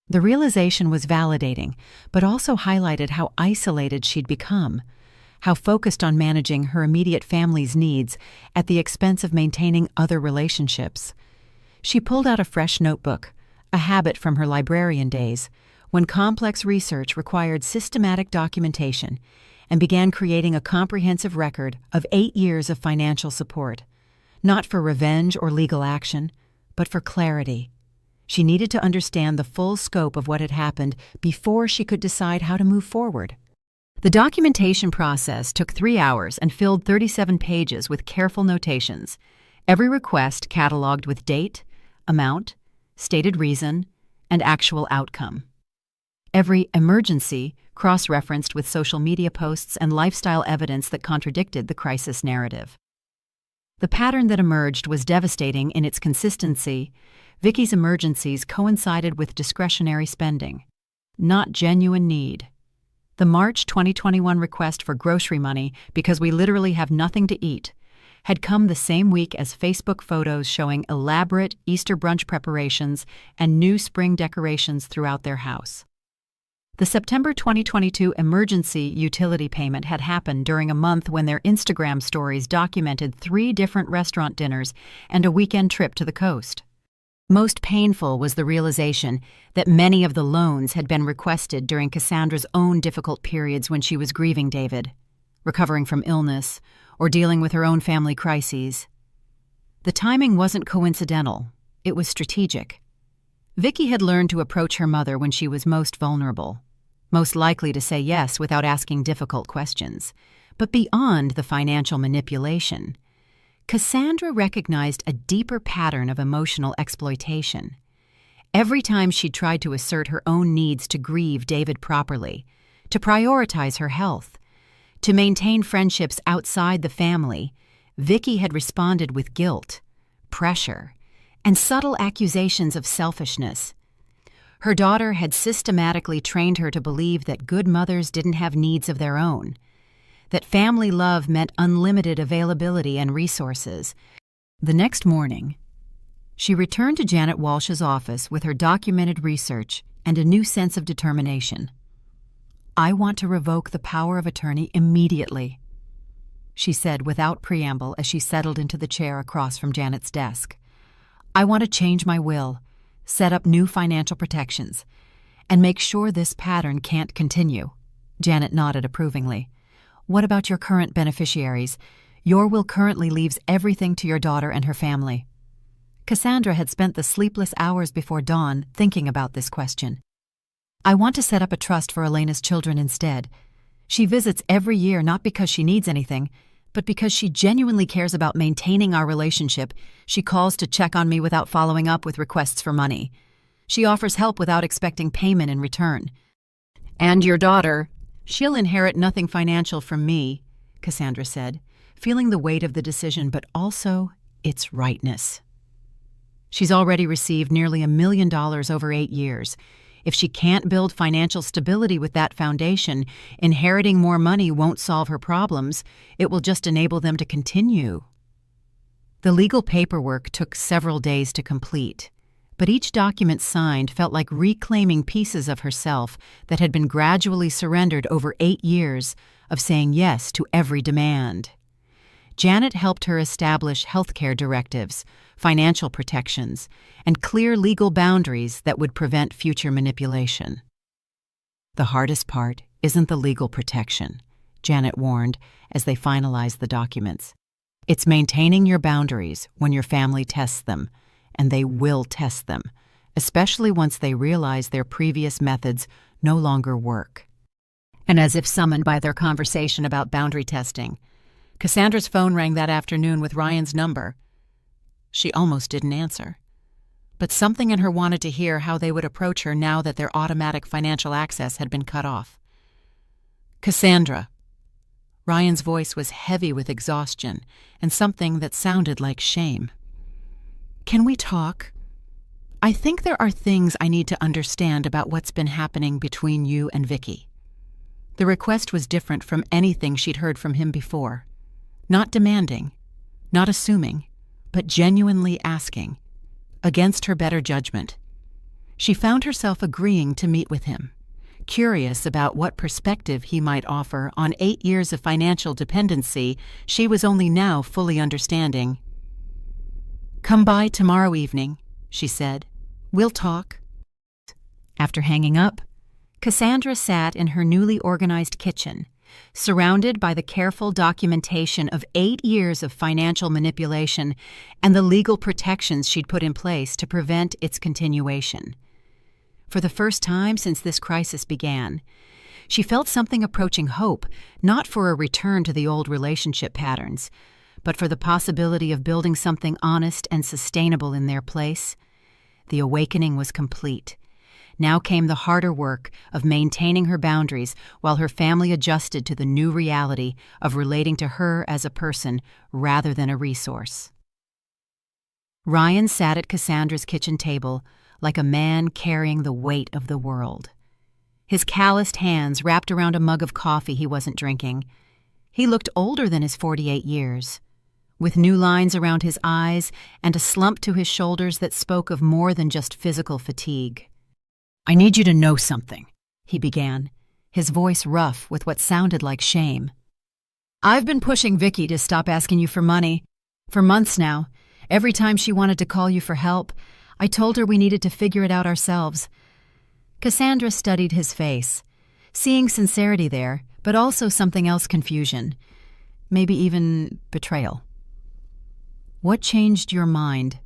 The realization was validating, but also highlighted how isolated she'd become, how focused on managing her immediate family's needs at the expense of maintaining other relationships. She pulled out a fresh notebook, a habit from her librarian days, when complex research required systematic documentation, and began creating a comprehensive record of 8 years of financial support. Not for revenge or legal action, but for clarity. She needed to understand the full scope of what had happened before she could decide how to move forward. The documentation process took 3 hours and filled 37 pages with careful notations, every request cataloged with date, amount, stated reason, and actual outcome. Every emergency cross-referenced with social media posts and lifestyle evidence that contradicted the crisis narrative. The pattern that emerged was devastating in its consistency. Vicky's emergencies coincided with discretionary spending, not genuine need. The March 2021 request for grocery money because we literally have nothing to eat had come the same week as Facebook photos showing elaborate Easter brunch preparations and new spring decorations throughout their house. The September 2022 emergency utility payment had happened during a month when their Instagram stories documented 3 different restaurant dinners and a weekend trip to the coast. Most painful was the realization that many of the loans had been requested during Cassandra's own difficult periods when she was grieving David, recovering from illness, or dealing with her own family crises. The timing wasn't coincidental, it was strategic. Vicky had learned to approach her mother when she was most vulnerable, most likely to say yes without asking difficult questions. But beyond the financial manipulation, Cassandra recognized a deeper pattern of emotional exploitation. Every time she tried to assert her own needs to grieve David properly, to prioritize her health, to maintain friendships outside the family, Vicky had responded with guilt, pressure, and subtle accusations of selfishness. Her daughter had systematically trained her to believe that good mothers didn't have needs of their own, that family love meant unlimited availability and resources. The next morning, she returned to Janet Walsh's office with her documented research and a new sense of determination. "I want to revoke the power of attorney immediately," she said without preamble as she settled into the chair across from Janet's desk. "I want to change my will, set up new financial protections, and make sure this pattern can't continue." Janet nodded approvingly. "What about your current beneficiaries? Your will currently leaves everything to your daughter and her family." Cassandra had spent the sleepless hours before dawn thinking about this question. "I want to set up a trust for Elena's children instead. She visits every year not because she needs anything, But because she genuinely cares about maintaining our relationship, she calls to check on me without following up with requests for money. She offers help without expecting payment in return. And your daughter, she'll inherit nothing financial from me, Cassandra said, feeling the weight of the decision but also its rightness. She's already received nearly $1 million over 8 years. If she can't build financial stability with that foundation, inheriting more money won't solve her problems. It will just enable them to continue. The legal paperwork took several days to complete, but each document signed felt like reclaiming pieces of herself that had been gradually surrendered over 8 years of saying yes to every demand. Janet helped her establish healthcare directives, financial protections, and clear legal boundaries that would prevent future manipulation. The hardest part isn't the legal protection, Janet warned as they finalized the documents. It's maintaining your boundaries when your family tests them, and they will test them, especially once they realize their previous methods no longer work. And as if summoned by their conversation about boundary testing, Cassandra's phone rang that afternoon with Ryan's number. She almost didn't answer, but something in her wanted to hear how they would approach her now that their automatic financial access had been cut off. Cassandra. Ryan's voice was heavy with exhaustion and something that sounded like shame. Can we talk? I think there are things I need to understand about what's been happening between you and Vicky. The request was different from anything she'd heard from him before. Not demanding, not assuming, but genuinely asking, against her better judgment. She found herself agreeing to meet with him, curious about what perspective he might offer on 8 years of financial dependency she was only now fully understanding. Come by tomorrow evening, she said. We'll talk. After hanging up, Cassandra sat in her newly organized kitchen, surrounded by the careful documentation of 8 years of financial manipulation and the legal protections she'd put in place to prevent its continuation. For the first time since this crisis began, she felt something approaching hope, not for a return to the old relationship patterns, but for the possibility of building something honest and sustainable in their place. The awakening was complete. Now came the harder work of maintaining her boundaries while her family adjusted to the new reality of relating to her as a person rather than a resource. Ryan sat at Cassandra's kitchen table like a man carrying the weight of the world. His calloused hands wrapped around a mug of coffee he wasn't drinking. He looked older than his 48 years, with new lines around his eyes and a slump to his shoulders that spoke of more than just physical fatigue. I need you to know something, he began, his voice rough with what sounded like shame. I've been pushing Vicky to stop asking you for money. For months now, every time she wanted to call you for help, I told her we needed to figure it out ourselves. Cassandra studied his face, seeing sincerity there, but also something else: confusion, maybe even betrayal. What changed your mind?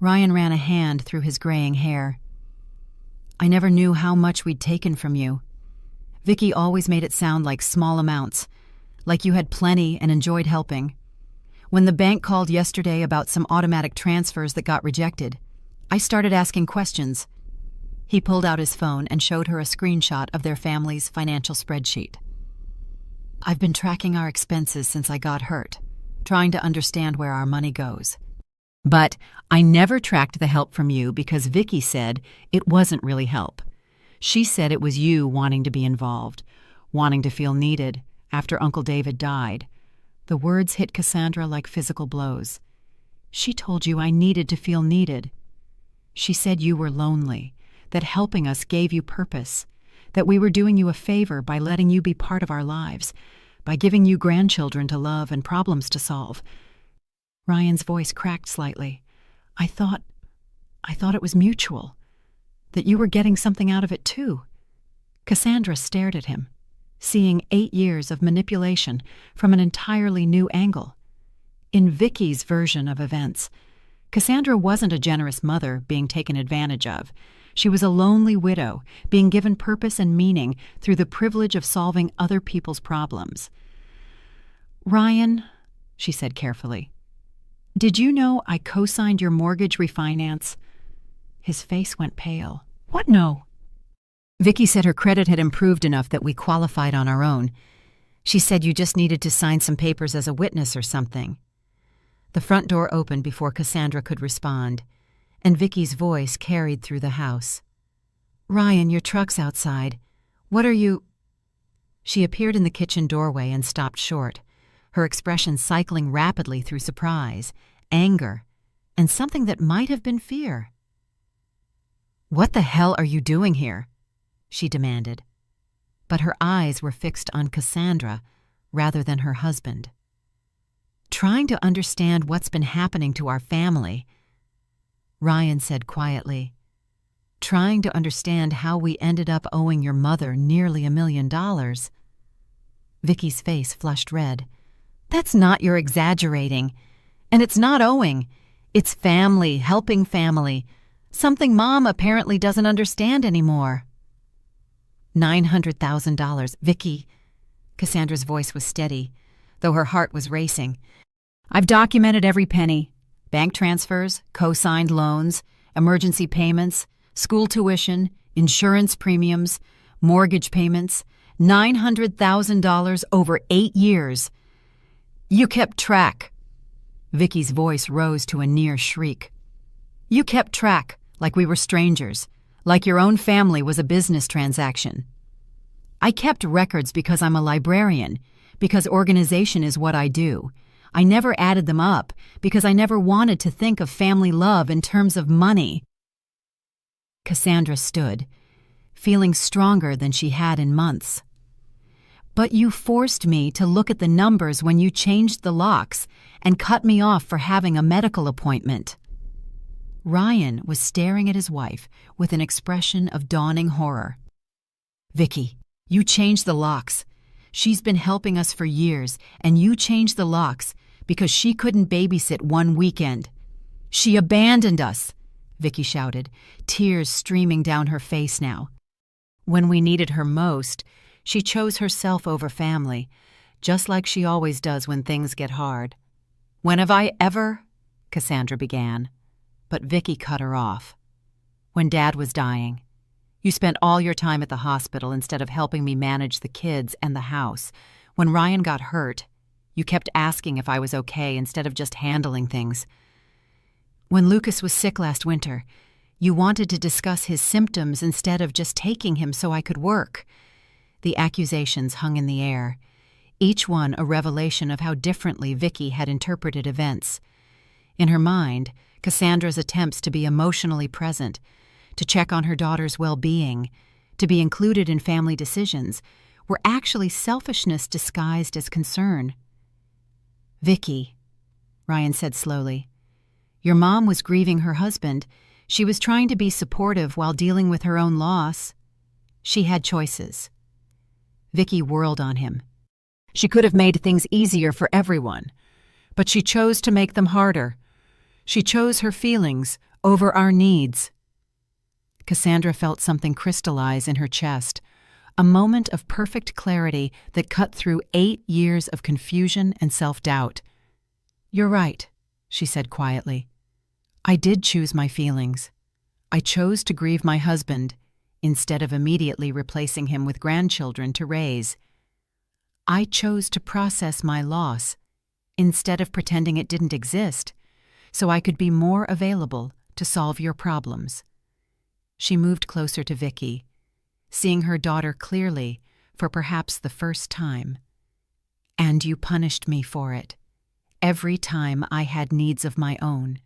Ryan ran a hand through his graying hair. I never knew how much we'd taken from you. Vicky always made it sound like small amounts, like you had plenty and enjoyed helping. When the bank called yesterday about some automatic transfers that got rejected, I started asking questions. He pulled out his phone and showed her a screenshot of their family's financial spreadsheet. I've been tracking our expenses since I got hurt, trying to understand where our money goes. But I never tracked the help from you because Vicky said it wasn't really help. She said it was you wanting to be involved, wanting to feel needed after Uncle David died. The words hit Cassandra like physical blows. She told you I needed to feel needed. She said you were lonely, that helping us gave you purpose, that we were doing you a favor by letting you be part of our lives, by giving you grandchildren to love and problems to solve. Ryan's voice cracked slightly. I thought it was mutual, that you were getting something out of it too. Cassandra stared at him, seeing 8 years of manipulation from an entirely new angle. In Vicky's version of events, Cassandra wasn't a generous mother being taken advantage of. She was a lonely widow being given purpose and meaning through the privilege of solving other people's problems. Ryan, she said carefully, did you know I co-signed your mortgage refinance? His face went pale. What no? Vicky said her credit had improved enough that we qualified on our own. She said you just needed to sign some papers as a witness or something. The front door opened before Cassandra could respond, and Vicky's voice carried through the house. Ryan, your truck's outside. What are you— She appeared in the kitchen doorway and stopped short, her expression cycling rapidly through surprise, anger, and something that might have been fear. What the hell are you doing here? She demanded, but her eyes were fixed on Cassandra rather than her husband. Trying to understand what's been happening to our family, Ryan said quietly. Trying to understand how we ended up owing your mother nearly $1 million. Vicky's face flushed red. That's not your exaggerating. And it's not owing. It's family, helping family. Something Mom apparently doesn't understand anymore. $900,000. Vicky. Cassandra's voice was steady, though her heart was racing. I've documented every penny. Bank transfers, co-signed loans, emergency payments, school tuition, insurance premiums, mortgage payments, $900,000 over 8 years. You kept track. Vicky's voice rose to a near shriek. You kept track, like we were strangers, like your own family was a business transaction. I kept records because I'm a librarian, because organization is what I do. I never added them up because I never wanted to think of family love in terms of money. Cassandra stood, feeling stronger than she had in months. But you forced me to look at the numbers when you changed the locks and cut me off for having a medical appointment. Ryan was staring at his wife with an expression of dawning horror. Vicky, you changed the locks. She's been helping us for years, and you changed the locks because she couldn't babysit one weekend. She abandoned us, Vicky shouted, tears streaming down her face now. When we needed her most, she chose herself over family, just like she always does when things get hard. When have I ever— Cassandra began, but Vicky cut her off. When Dad was dying. You spent all your time at the hospital instead of helping me manage the kids and the house. When Ryan got hurt, you kept asking if I was okay instead of just handling things. When Lucas was sick last winter, you wanted to discuss his symptoms instead of just taking him so I could work. The accusations hung in the air, each one a revelation of how differently Vicky had interpreted events. In her mind, Cassandra's attempts to be emotionally present, to check on her daughter's well-being, to be included in family decisions, were actually selfishness disguised as concern. Vicky, Ryan said slowly, your mom was grieving her husband. She was trying to be supportive while dealing with her own loss. She had choices. Vicky whirled on him. She could have made things easier for everyone, but she chose to make them harder. She chose her feelings over our needs. Cassandra felt something crystallize in her chest, a moment of perfect clarity that cut through 8 years of confusion and self-doubt. You're right, she said quietly. I did choose my feelings. I chose to grieve my husband instead of immediately replacing him with grandchildren to raise. I chose to process my loss instead of pretending it didn't exist, so I could be more available to solve your problems. She moved closer to Vicky, seeing her daughter clearly for perhaps the first time. And you punished me for it, every time I had needs of my own.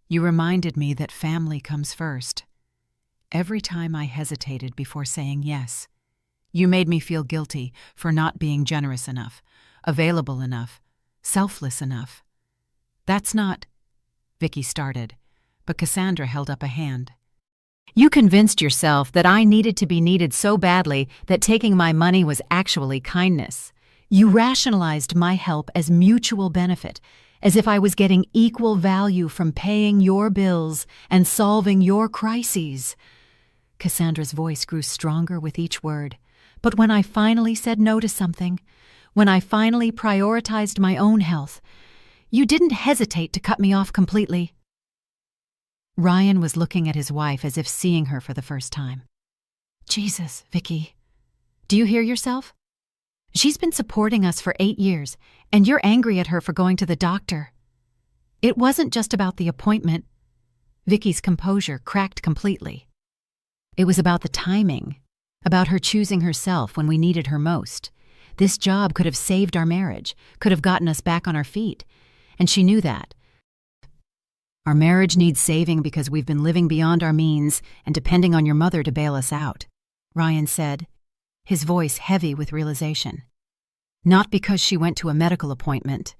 You reminded me that family comes first. Every time I hesitated before saying yes, you made me feel guilty for not being generous enough, available enough, selfless enough. That's not— Vicky started, but Cassandra held up a hand. You convinced yourself that I needed to be needed so badly that taking my money was actually kindness. You rationalized my help as mutual benefit, as if I was getting equal value from paying your bills and solving your crises. Cassandra's voice grew stronger with each word, but when I finally said no to something, when I finally prioritized my own health. You didn't hesitate to cut me off completely." Ryan was looking at his wife as if seeing her for the first time. "Jesus, Vicky. Do you hear yourself? She's been supporting us for 8 years, and you're angry at her for going to the doctor. It wasn't just about the appointment." Vicky's composure cracked completely. "It was about the timing, about her choosing herself when we needed her most. This job could have saved our marriage, could have gotten us back on our feet, and she knew that. Our marriage needs saving because we've been living beyond our means and depending on your mother to bail us out," Ryan said, his voice heavy with realization. "Not because she went to a medical appointment."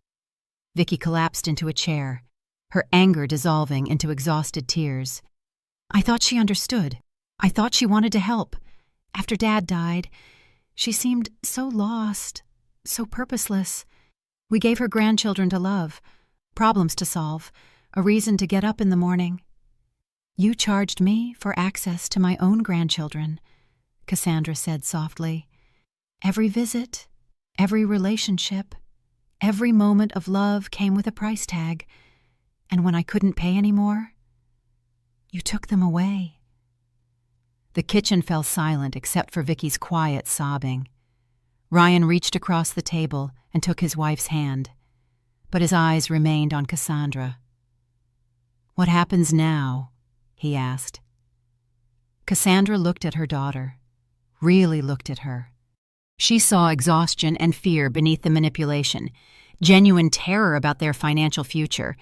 Vicky collapsed into a chair, her anger dissolving into exhausted tears. "I thought she understood. I thought she wanted to help. After Dad died, she seemed so lost, so purposeless. We gave her grandchildren to love, problems to solve, a reason to get up in the morning. You charged me for access to my own grandchildren," Cassandra said softly. "Every visit, every relationship, every moment of love came with a price tag, and when I couldn't pay anymore, you took them away." The kitchen fell silent except for Vicky's quiet sobbing. Ryan reached across the table and took his wife's hand, but his eyes remained on Cassandra. "What happens now?" he asked. Cassandra looked at her daughter, really looked at her. She saw exhaustion and fear beneath the manipulation, genuine terror about their financial future,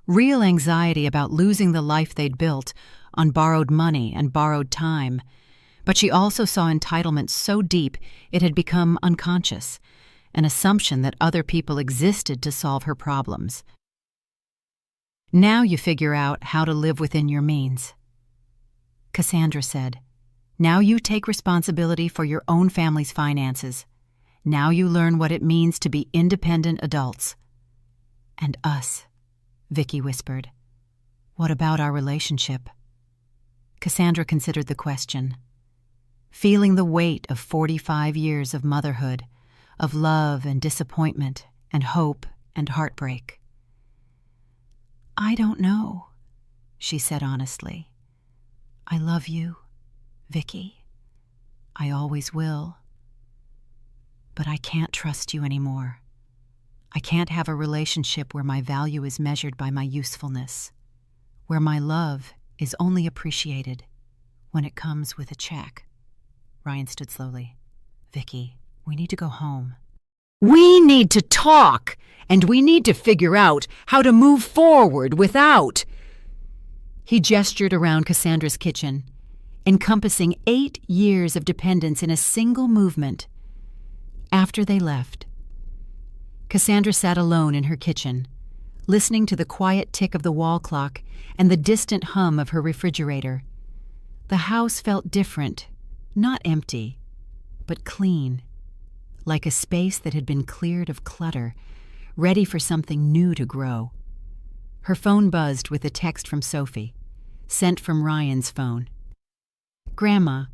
real anxiety about losing the life they'd built on borrowed money and borrowed time. But she also saw entitlement so deep it had become unconscious, an assumption that other people existed to solve her problems. "Now you figure out how to live within your means," Cassandra said. "Now you take responsibility for your own family's finances. Now you learn what it means to be independent adults." "And us," Vicky whispered. "What about our relationship?" Cassandra considered the question, feeling the weight of 45 years of motherhood, of love and disappointment and hope and heartbreak. "I don't know," she said honestly. "I love you, Vicky. I always will. But I can't trust you anymore. I can't have a relationship where my value is measured by my usefulness, where my love is only appreciated when it comes with a check." Ryan stood slowly. "Vicky, we need to go home." "We need to talk, and we need to figure out how to move forward without—" He gestured around Cassandra's kitchen, encompassing 8 years of dependence in a single movement. After they left, Cassandra sat alone in her kitchen, listening to the quiet tick of the wall clock and the distant hum of her refrigerator. The house felt different, not empty, but clean, like a space that had been cleared of clutter, ready for something new to grow. Her phone buzzed with a text from Sophie, sent from Ryan's phone. "Grandma,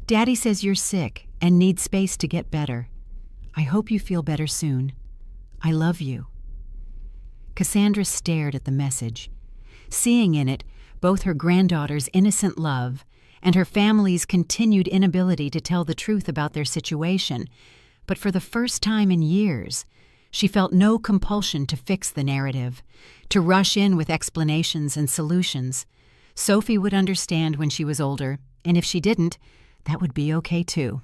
Daddy says you're sick and need space to get better. I hope you feel better soon. I love you." Cassandra stared at the message, seeing in it both her granddaughter's innocent love and her family's continued inability to tell the truth about their situation. But for the first time in years, she felt no compulsion to fix the narrative, to rush in with explanations and solutions. Sophie would understand when she was older, and if she didn't, that would be okay too.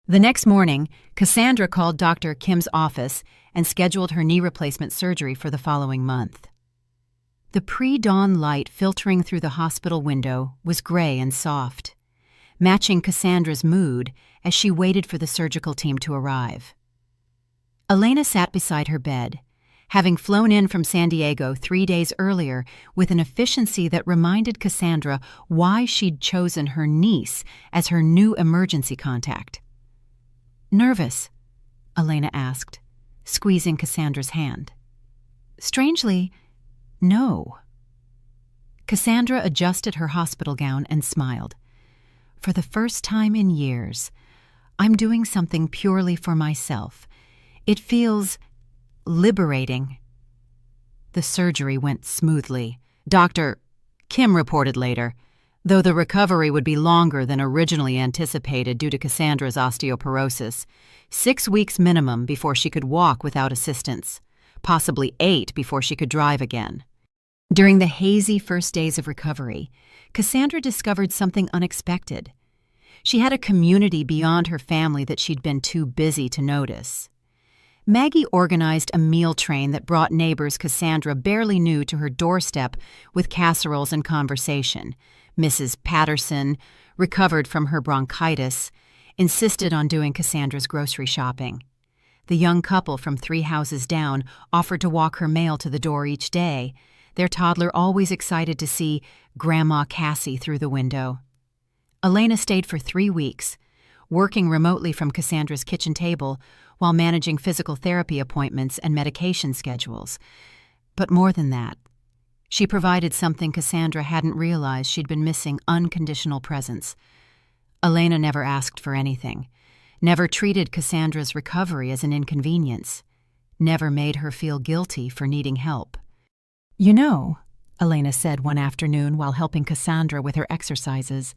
The next morning, Cassandra called Dr. Kim's office and scheduled her knee replacement surgery for the following month. The pre-dawn light filtering through the hospital window was gray and soft, matching Cassandra's mood as she waited for the surgical team to arrive. Elena sat beside her bed, having flown in from San Diego 3 days earlier with an efficiency that reminded Cassandra why she'd chosen her niece as her new emergency contact. "Nervous?" Elena asked, squeezing Cassandra's hand. "Strangely, no." Cassandra adjusted her hospital gown and smiled. "For the first time in years, I'm doing something purely for myself. It feels liberating. The surgery went smoothly. Dr. Kim reported later, though the recovery would be longer than originally anticipated due to Cassandra's osteoporosis, 6 weeks minimum before she could walk without assistance, possibly 8 before she could drive again. During the hazy first days of recovery, Cassandra discovered something unexpected. She had a community beyond her family that she'd been too busy to notice. Maggie organized a meal train that brought neighbors Cassandra barely knew to her doorstep with casseroles and conversation. Mrs. Patterson, recovered from her bronchitis, insisted on doing Cassandra's grocery shopping. The young couple from 3 houses down offered to walk her mail to the door each day, their toddler always excited to see Grandma Cassie through the window. Elena stayed for 3 weeks, working remotely from Cassandra's kitchen table while managing physical therapy appointments and medication schedules. But more than that, she provided something Cassandra hadn't realized she'd been missing: unconditional presence. Elena never asked for anything, never treated Cassandra's recovery as an inconvenience, never made her feel guilty for needing help. "You know," Elena said one afternoon while helping Cassandra with her exercises,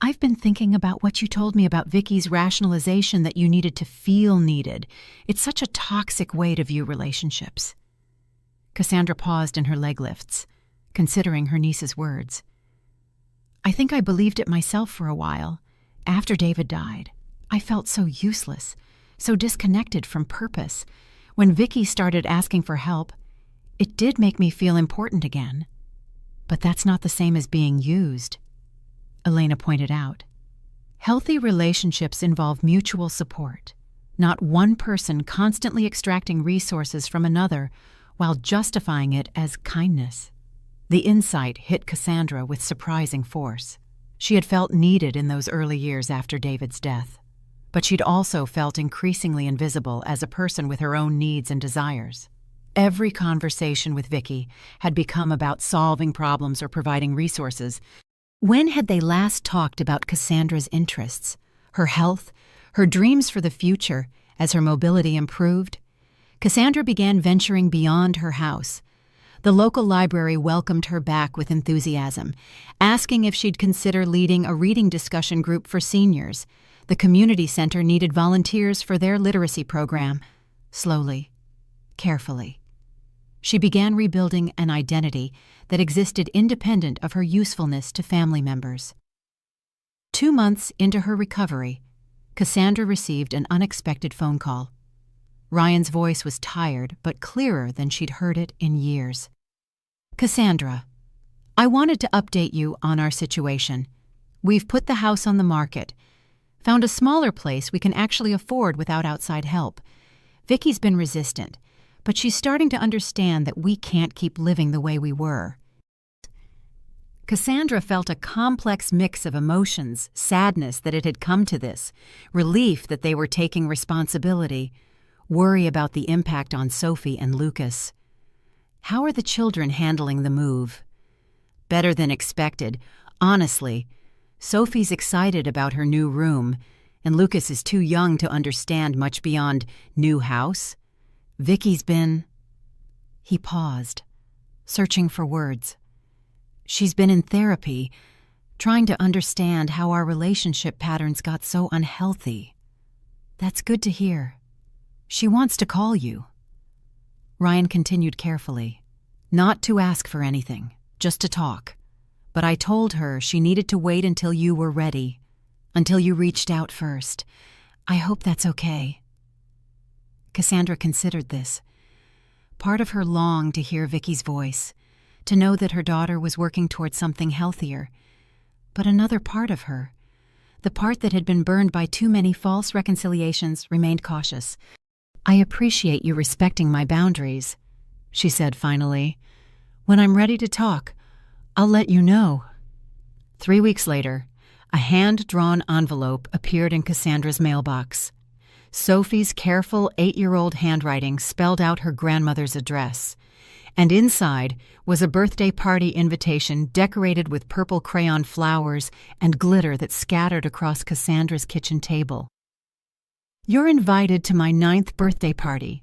"I've been thinking about what you told me about Vicky's rationalization that you needed to feel needed. It's such a toxic way to view relationships." Cassandra paused in her leg lifts, considering her niece's words. "I think I believed it myself for a while. After David died, I felt so useless, so disconnected from purpose. When Vicky started asking for help, it did make me feel important again. But that's not the same as being used," Elena pointed out. "Healthy relationships involve mutual support, not one person constantly extracting resources from another while justifying it as kindness." The insight hit Cassandra with surprising force. She had felt needed in those early years after David's death, but she'd also felt increasingly invisible as a person with her own needs and desires. Every conversation with Vicky had become about solving problems or providing resources. When had they last talked about Cassandra's interests, her health, her dreams for the future as her mobility improved? Cassandra began venturing beyond her house. The local library welcomed her back with enthusiasm, asking if she'd consider leading a reading discussion group for seniors. The community center needed volunteers for their literacy program. Slowly, carefully, she began rebuilding an identity that existed independent of her usefulness to family members. 2 months into her recovery, Cassandra received an unexpected phone call. Ryan's voice was tired but clearer than she'd heard it in years. "Cassandra, I wanted to update you on our situation. We've put the house on the market. Found a smaller place we can actually afford without outside help. Vicky's been resistant, but she's starting to understand that we can't keep living the way we were." Cassandra felt a complex mix of emotions: sadness that it had come to this, relief that they were taking responsibility, worry about the impact on Sophie and Lucas. How are the children handling the move? Better than expected. Honestly, Sophie's excited about her new room, and Lucas is too young to understand much beyond new house. Vicky's been... He paused, searching for words. "She's been in therapy, trying to understand how our relationship patterns got so unhealthy." "That's good to hear. She wants to call you." Ryan continued carefully. "Not to ask for anything, just to talk. But I told her she needed to wait until you were ready, until you reached out first. I hope that's okay." Cassandra considered this. Part of her longed to hear Vicky's voice, to know that her daughter was working towards something healthier. But another part of her, the part that had been burned by too many false reconciliations, remained cautious. "I appreciate you respecting my boundaries," she said finally. "When I'm ready to talk, I'll let you know." 3 weeks later, a hand-drawn envelope appeared in Cassandra's mailbox. Sophie's careful 8-year-old handwriting spelled out her grandmother's address, and inside was a birthday party invitation decorated with purple crayon flowers and glitter that scattered across Cassandra's kitchen table. You're invited to my 9th birthday party.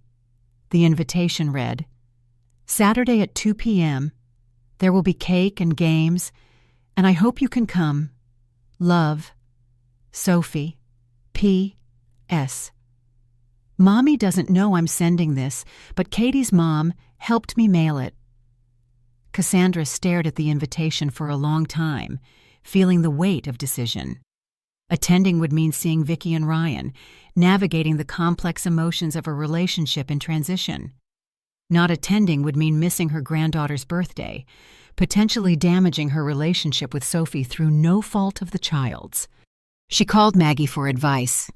The invitation read, Saturday at 2 p.m. There will be cake and games, and I hope you can come. Love, Sophie, P.S. Mommy doesn't know I'm sending this, but Katie's mom helped me mail it. Cassandra stared at the invitation for a long time, feeling the weight of decision. Attending would mean seeing Vicky and Ryan, navigating the complex emotions of a relationship in transition. Not attending would mean missing her granddaughter's birthday, potentially damaging her relationship with Sophie through no fault of the child's. She called Maggie for advice.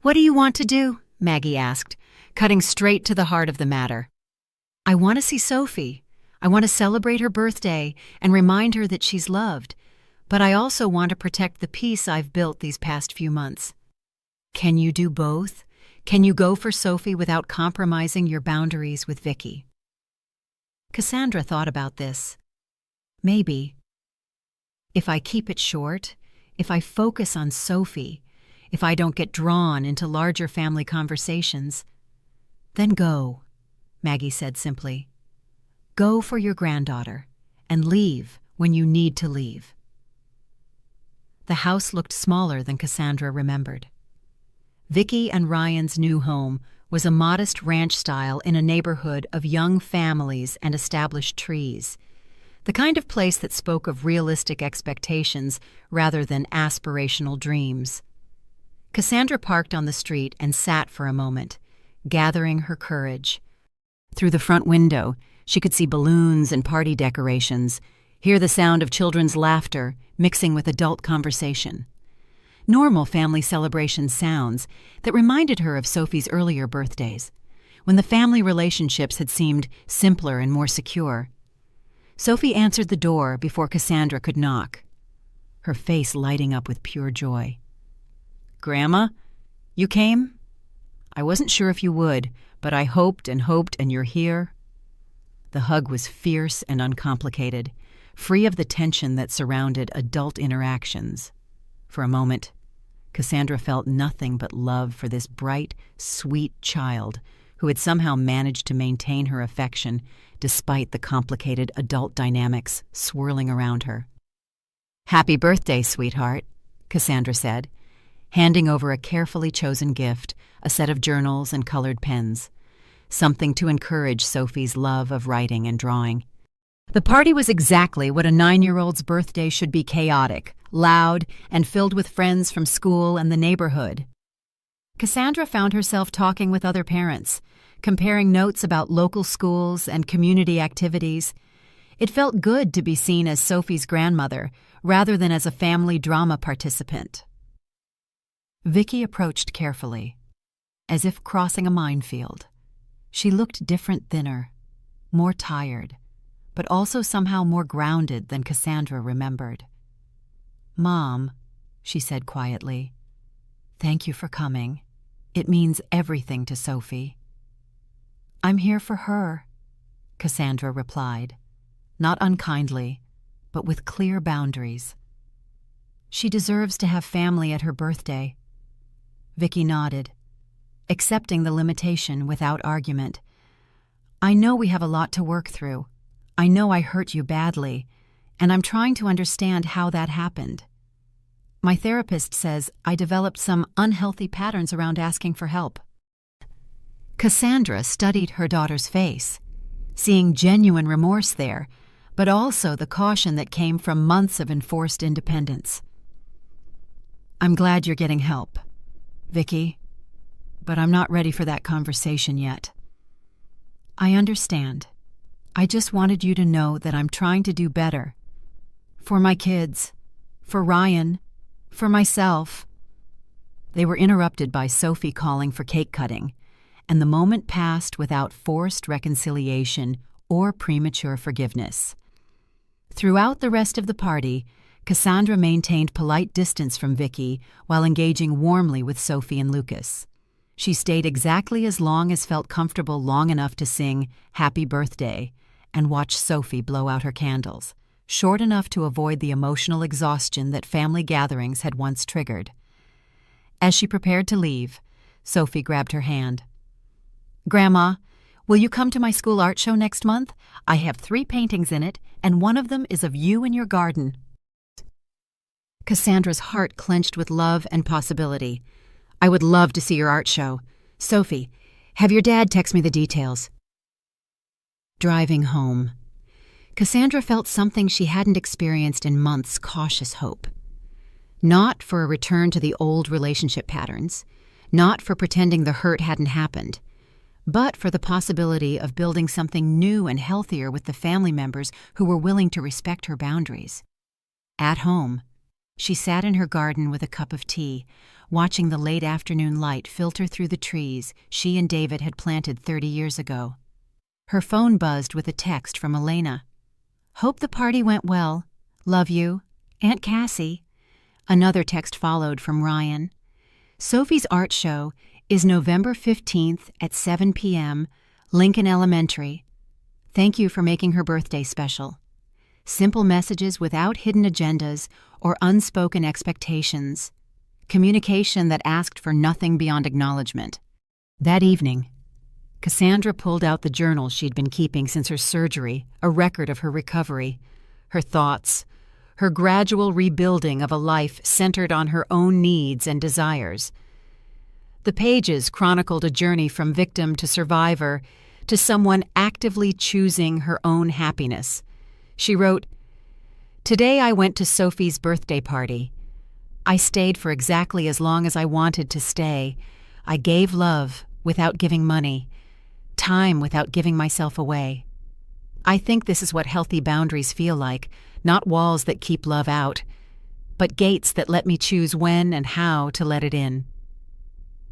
"What do you want to do?" Maggie asked, cutting straight to the heart of the matter. "I want to see Sophie. I want to celebrate her birthday and remind her that she's loved, but I also want to protect the peace I've built these past few months." "Can you do both? Can you go for Sophie without compromising your boundaries with Vicky?" Cassandra thought about this. Maybe. If I keep it short, if I focus on Sophie, if I don't get drawn into larger family conversations, then go, Maggie said simply. Go for your granddaughter and leave when you need to leave. The house looked smaller than Cassandra remembered. Vicky and Ryan's new home was a modest ranch style in a neighborhood of young families and established trees, the kind of place that spoke of realistic expectations rather than aspirational dreams. Cassandra parked on the street and sat for a moment, gathering her courage. Through the front window, she could see balloons and party decorations, hear the sound of children's laughter mixing with adult conversation. Normal family celebration sounds that reminded her of Sophie's earlier birthdays, when the family relationships had seemed simpler and more secure. Sophie answered the door before Cassandra could knock, her face lighting up with pure joy. "Grandma, you came? I wasn't sure if you would, but I hoped and you're here." The hug was fierce and uncomplicated, free of the tension that surrounded adult interactions. For a moment, Cassandra felt nothing but love for this bright, sweet child who had somehow managed to maintain her affection despite the complicated adult dynamics swirling around her. "Happy birthday, sweetheart," Cassandra said, handing over a carefully chosen gift, a set of journals and colored pens, something to encourage Sophie's love of writing and drawing. The party was exactly what a 9-year-old's birthday should be: chaotic, loud, and filled with friends from school and the neighborhood. Cassandra found herself talking with other parents, comparing notes about local schools and community activities. It felt good to be seen as Sophie's grandmother rather than as a family drama participant. Vicky approached carefully, as if crossing a minefield. She looked different, thinner, more tired, but also somehow more grounded than Cassandra remembered. "Mom," she said quietly, "thank you for coming. It means everything to Sophie." "I'm here for her," Cassandra replied, not unkindly, but with clear boundaries. "She deserves to have family at her birthday." Vicky nodded, accepting the limitation without argument. "I know we have a lot to work through. I know I hurt you badly, and I'm trying to understand how that happened. My therapist says I developed some unhealthy patterns around asking for help." Cassandra studied her daughter's face, seeing genuine remorse there, but also the caution that came from months of enforced independence. "I'm glad you're getting help, Vicky, but I'm not ready for that conversation yet." "I understand. I just wanted you to know that I'm trying to do better. For my kids, for Ryan, for myself." They were interrupted by Sophie calling for cake cutting, and the moment passed without forced reconciliation or premature forgiveness. Throughout the rest of the party, Cassandra maintained polite distance from Vicky while engaging warmly with Sophie and Lucas. She stayed exactly as long as felt comfortable, long enough to sing "Happy Birthday" and watch Sophie blow out her candles, short enough to avoid the emotional exhaustion that family gatherings had once triggered. As she prepared to leave, Sophie grabbed her hand. "Grandma, will you come to my school art show next month? I have 3 paintings in it, and one of them is of you in your garden." Cassandra's heart clenched with love and possibility. "I would love to see your art show. Sophie, have your dad text me the details." Driving home, Cassandra felt something she hadn't experienced in months: cautious hope. Not for a return to the old relationship patterns, not for pretending the hurt hadn't happened, but for the possibility of building something new and healthier with the family members who were willing to respect her boundaries. At home, she sat in her garden with a cup of tea, watching the late afternoon light filter through the trees she and David had planted 30 years ago. Her phone buzzed with a text from Elena. "Hope the party went well. Love you. Aunt Cassie." Another text followed from Ryan. "Sophie's art show is November 15th at 7 p.m., Lincoln Elementary. Thank you for making her birthday special." Simple messages without hidden agendas or unspoken expectations. Communication that asked for nothing beyond acknowledgement. That evening, Cassandra pulled out the journal she'd been keeping since her surgery, a record of her recovery, her thoughts, her gradual rebuilding of a life centered on her own needs and desires. The pages chronicled a journey from victim to survivor to someone actively choosing her own happiness. She wrote, "Today I went to Sophie's birthday party. I stayed for exactly as long as I wanted to stay. I gave love without giving money, time without giving myself away. I think this is what healthy boundaries feel like, not walls that keep love out, but gates that let me choose when and how to let it in."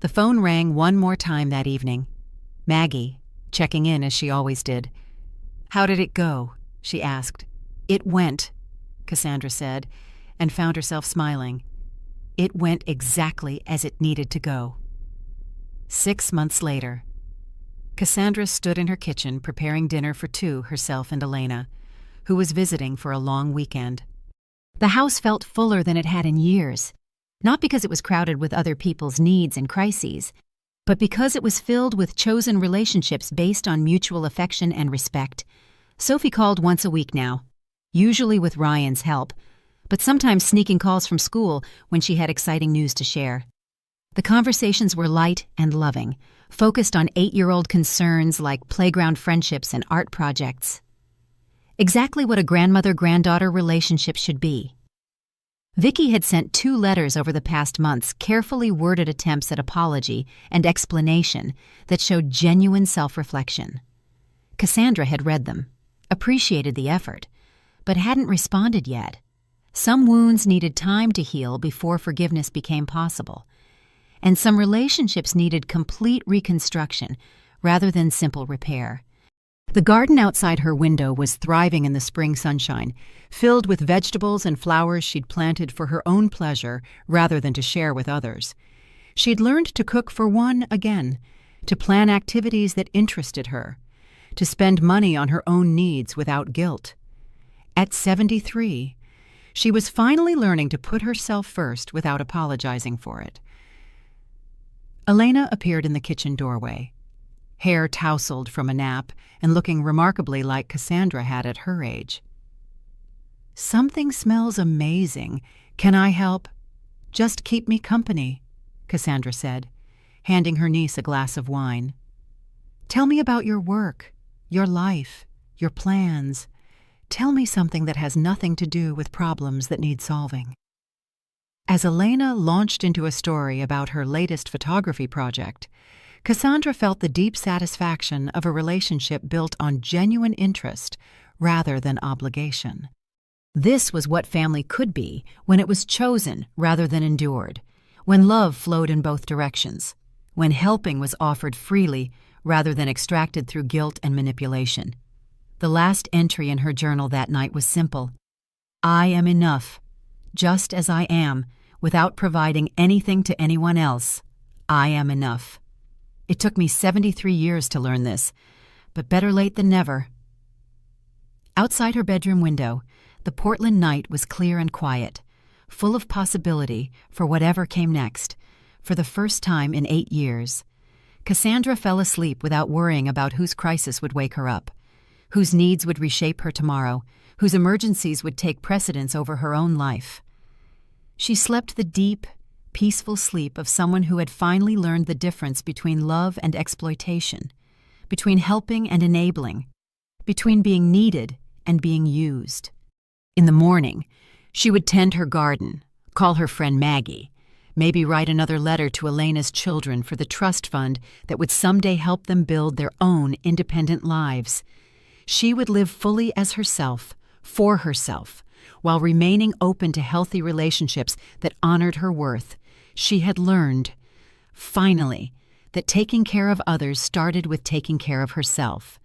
The phone rang one more time that evening. Maggie, checking in as she always did. "How did it go?" she asked. "It went," Cassandra said, and found herself smiling. It went exactly as it needed to go. 6 months later, Cassandra stood in her kitchen preparing dinner for 2, herself and Elena, who was visiting for a long weekend. The house felt fuller than it had in years, not because it was crowded with other people's needs and crises, but because it was filled with chosen relationships based on mutual affection and respect. Sophie called once a week now, usually with Ryan's help, but sometimes sneaking calls from school when she had exciting news to share. The conversations were light and loving, focused on 8-year-old concerns like playground friendships and art projects. Exactly what a grandmother-granddaughter relationship should be. Vicky had sent 2 letters over the past months, carefully worded attempts at apology and explanation that showed genuine self-reflection. Cassandra had read them, appreciated the effort, but hadn't responded yet. Some wounds needed time to heal before forgiveness became possible, and some relationships needed complete reconstruction rather than simple repair. The garden outside her window was thriving in the spring sunshine, filled with vegetables and flowers she'd planted for her own pleasure rather than to share with others. She'd learned to cook for one again, to plan activities that interested her, to spend money on her own needs without guilt. At 73, she was finally learning to put herself first without apologizing for it. Elena appeared in the kitchen doorway, hair tousled from a nap and looking remarkably like Cassandra had at her age. "Something smells amazing. Can I help?" "Just keep me company," Cassandra said, handing her niece a glass of wine. "Tell me about your work, your life, your plans. Tell me something that has nothing to do with problems that need solving." As Elena launched into a story about her latest photography project, Cassandra felt the deep satisfaction of a relationship built on genuine interest rather than obligation. This was what family could be when it was chosen rather than endured, when love flowed in both directions, when helping was offered freely rather than extracted through guilt and manipulation. The last entry in her journal that night was simple. "I am enough, just as I am, without providing anything to anyone else. I am enough." It took me 73 years to learn this, but better late than never. Outside her bedroom window, the Portland night was clear and quiet, full of possibility for whatever came next, for the first time in 8 years. Cassandra fell asleep without worrying about whose crisis would wake her up, whose needs would reshape her tomorrow, whose emergencies would take precedence over her own life. She slept the deep, peaceful sleep of someone who had finally learned the difference between love and exploitation, between helping and enabling, between being needed and being used. In the morning, she would tend her garden, call her friend Maggie, maybe write another letter to Elena's children for the trust fund that would someday help them build their own independent lives. She would live fully as herself, for herself, while remaining open to healthy relationships that honored her worth. She had learned, finally, that taking care of others started with taking care of herself,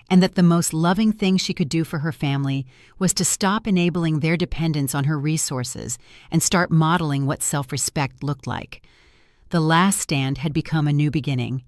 and that the most loving thing she could do for her family was to stop enabling their dependence on her resources and start modeling what self-respect looked like. The last stand had become a new beginning,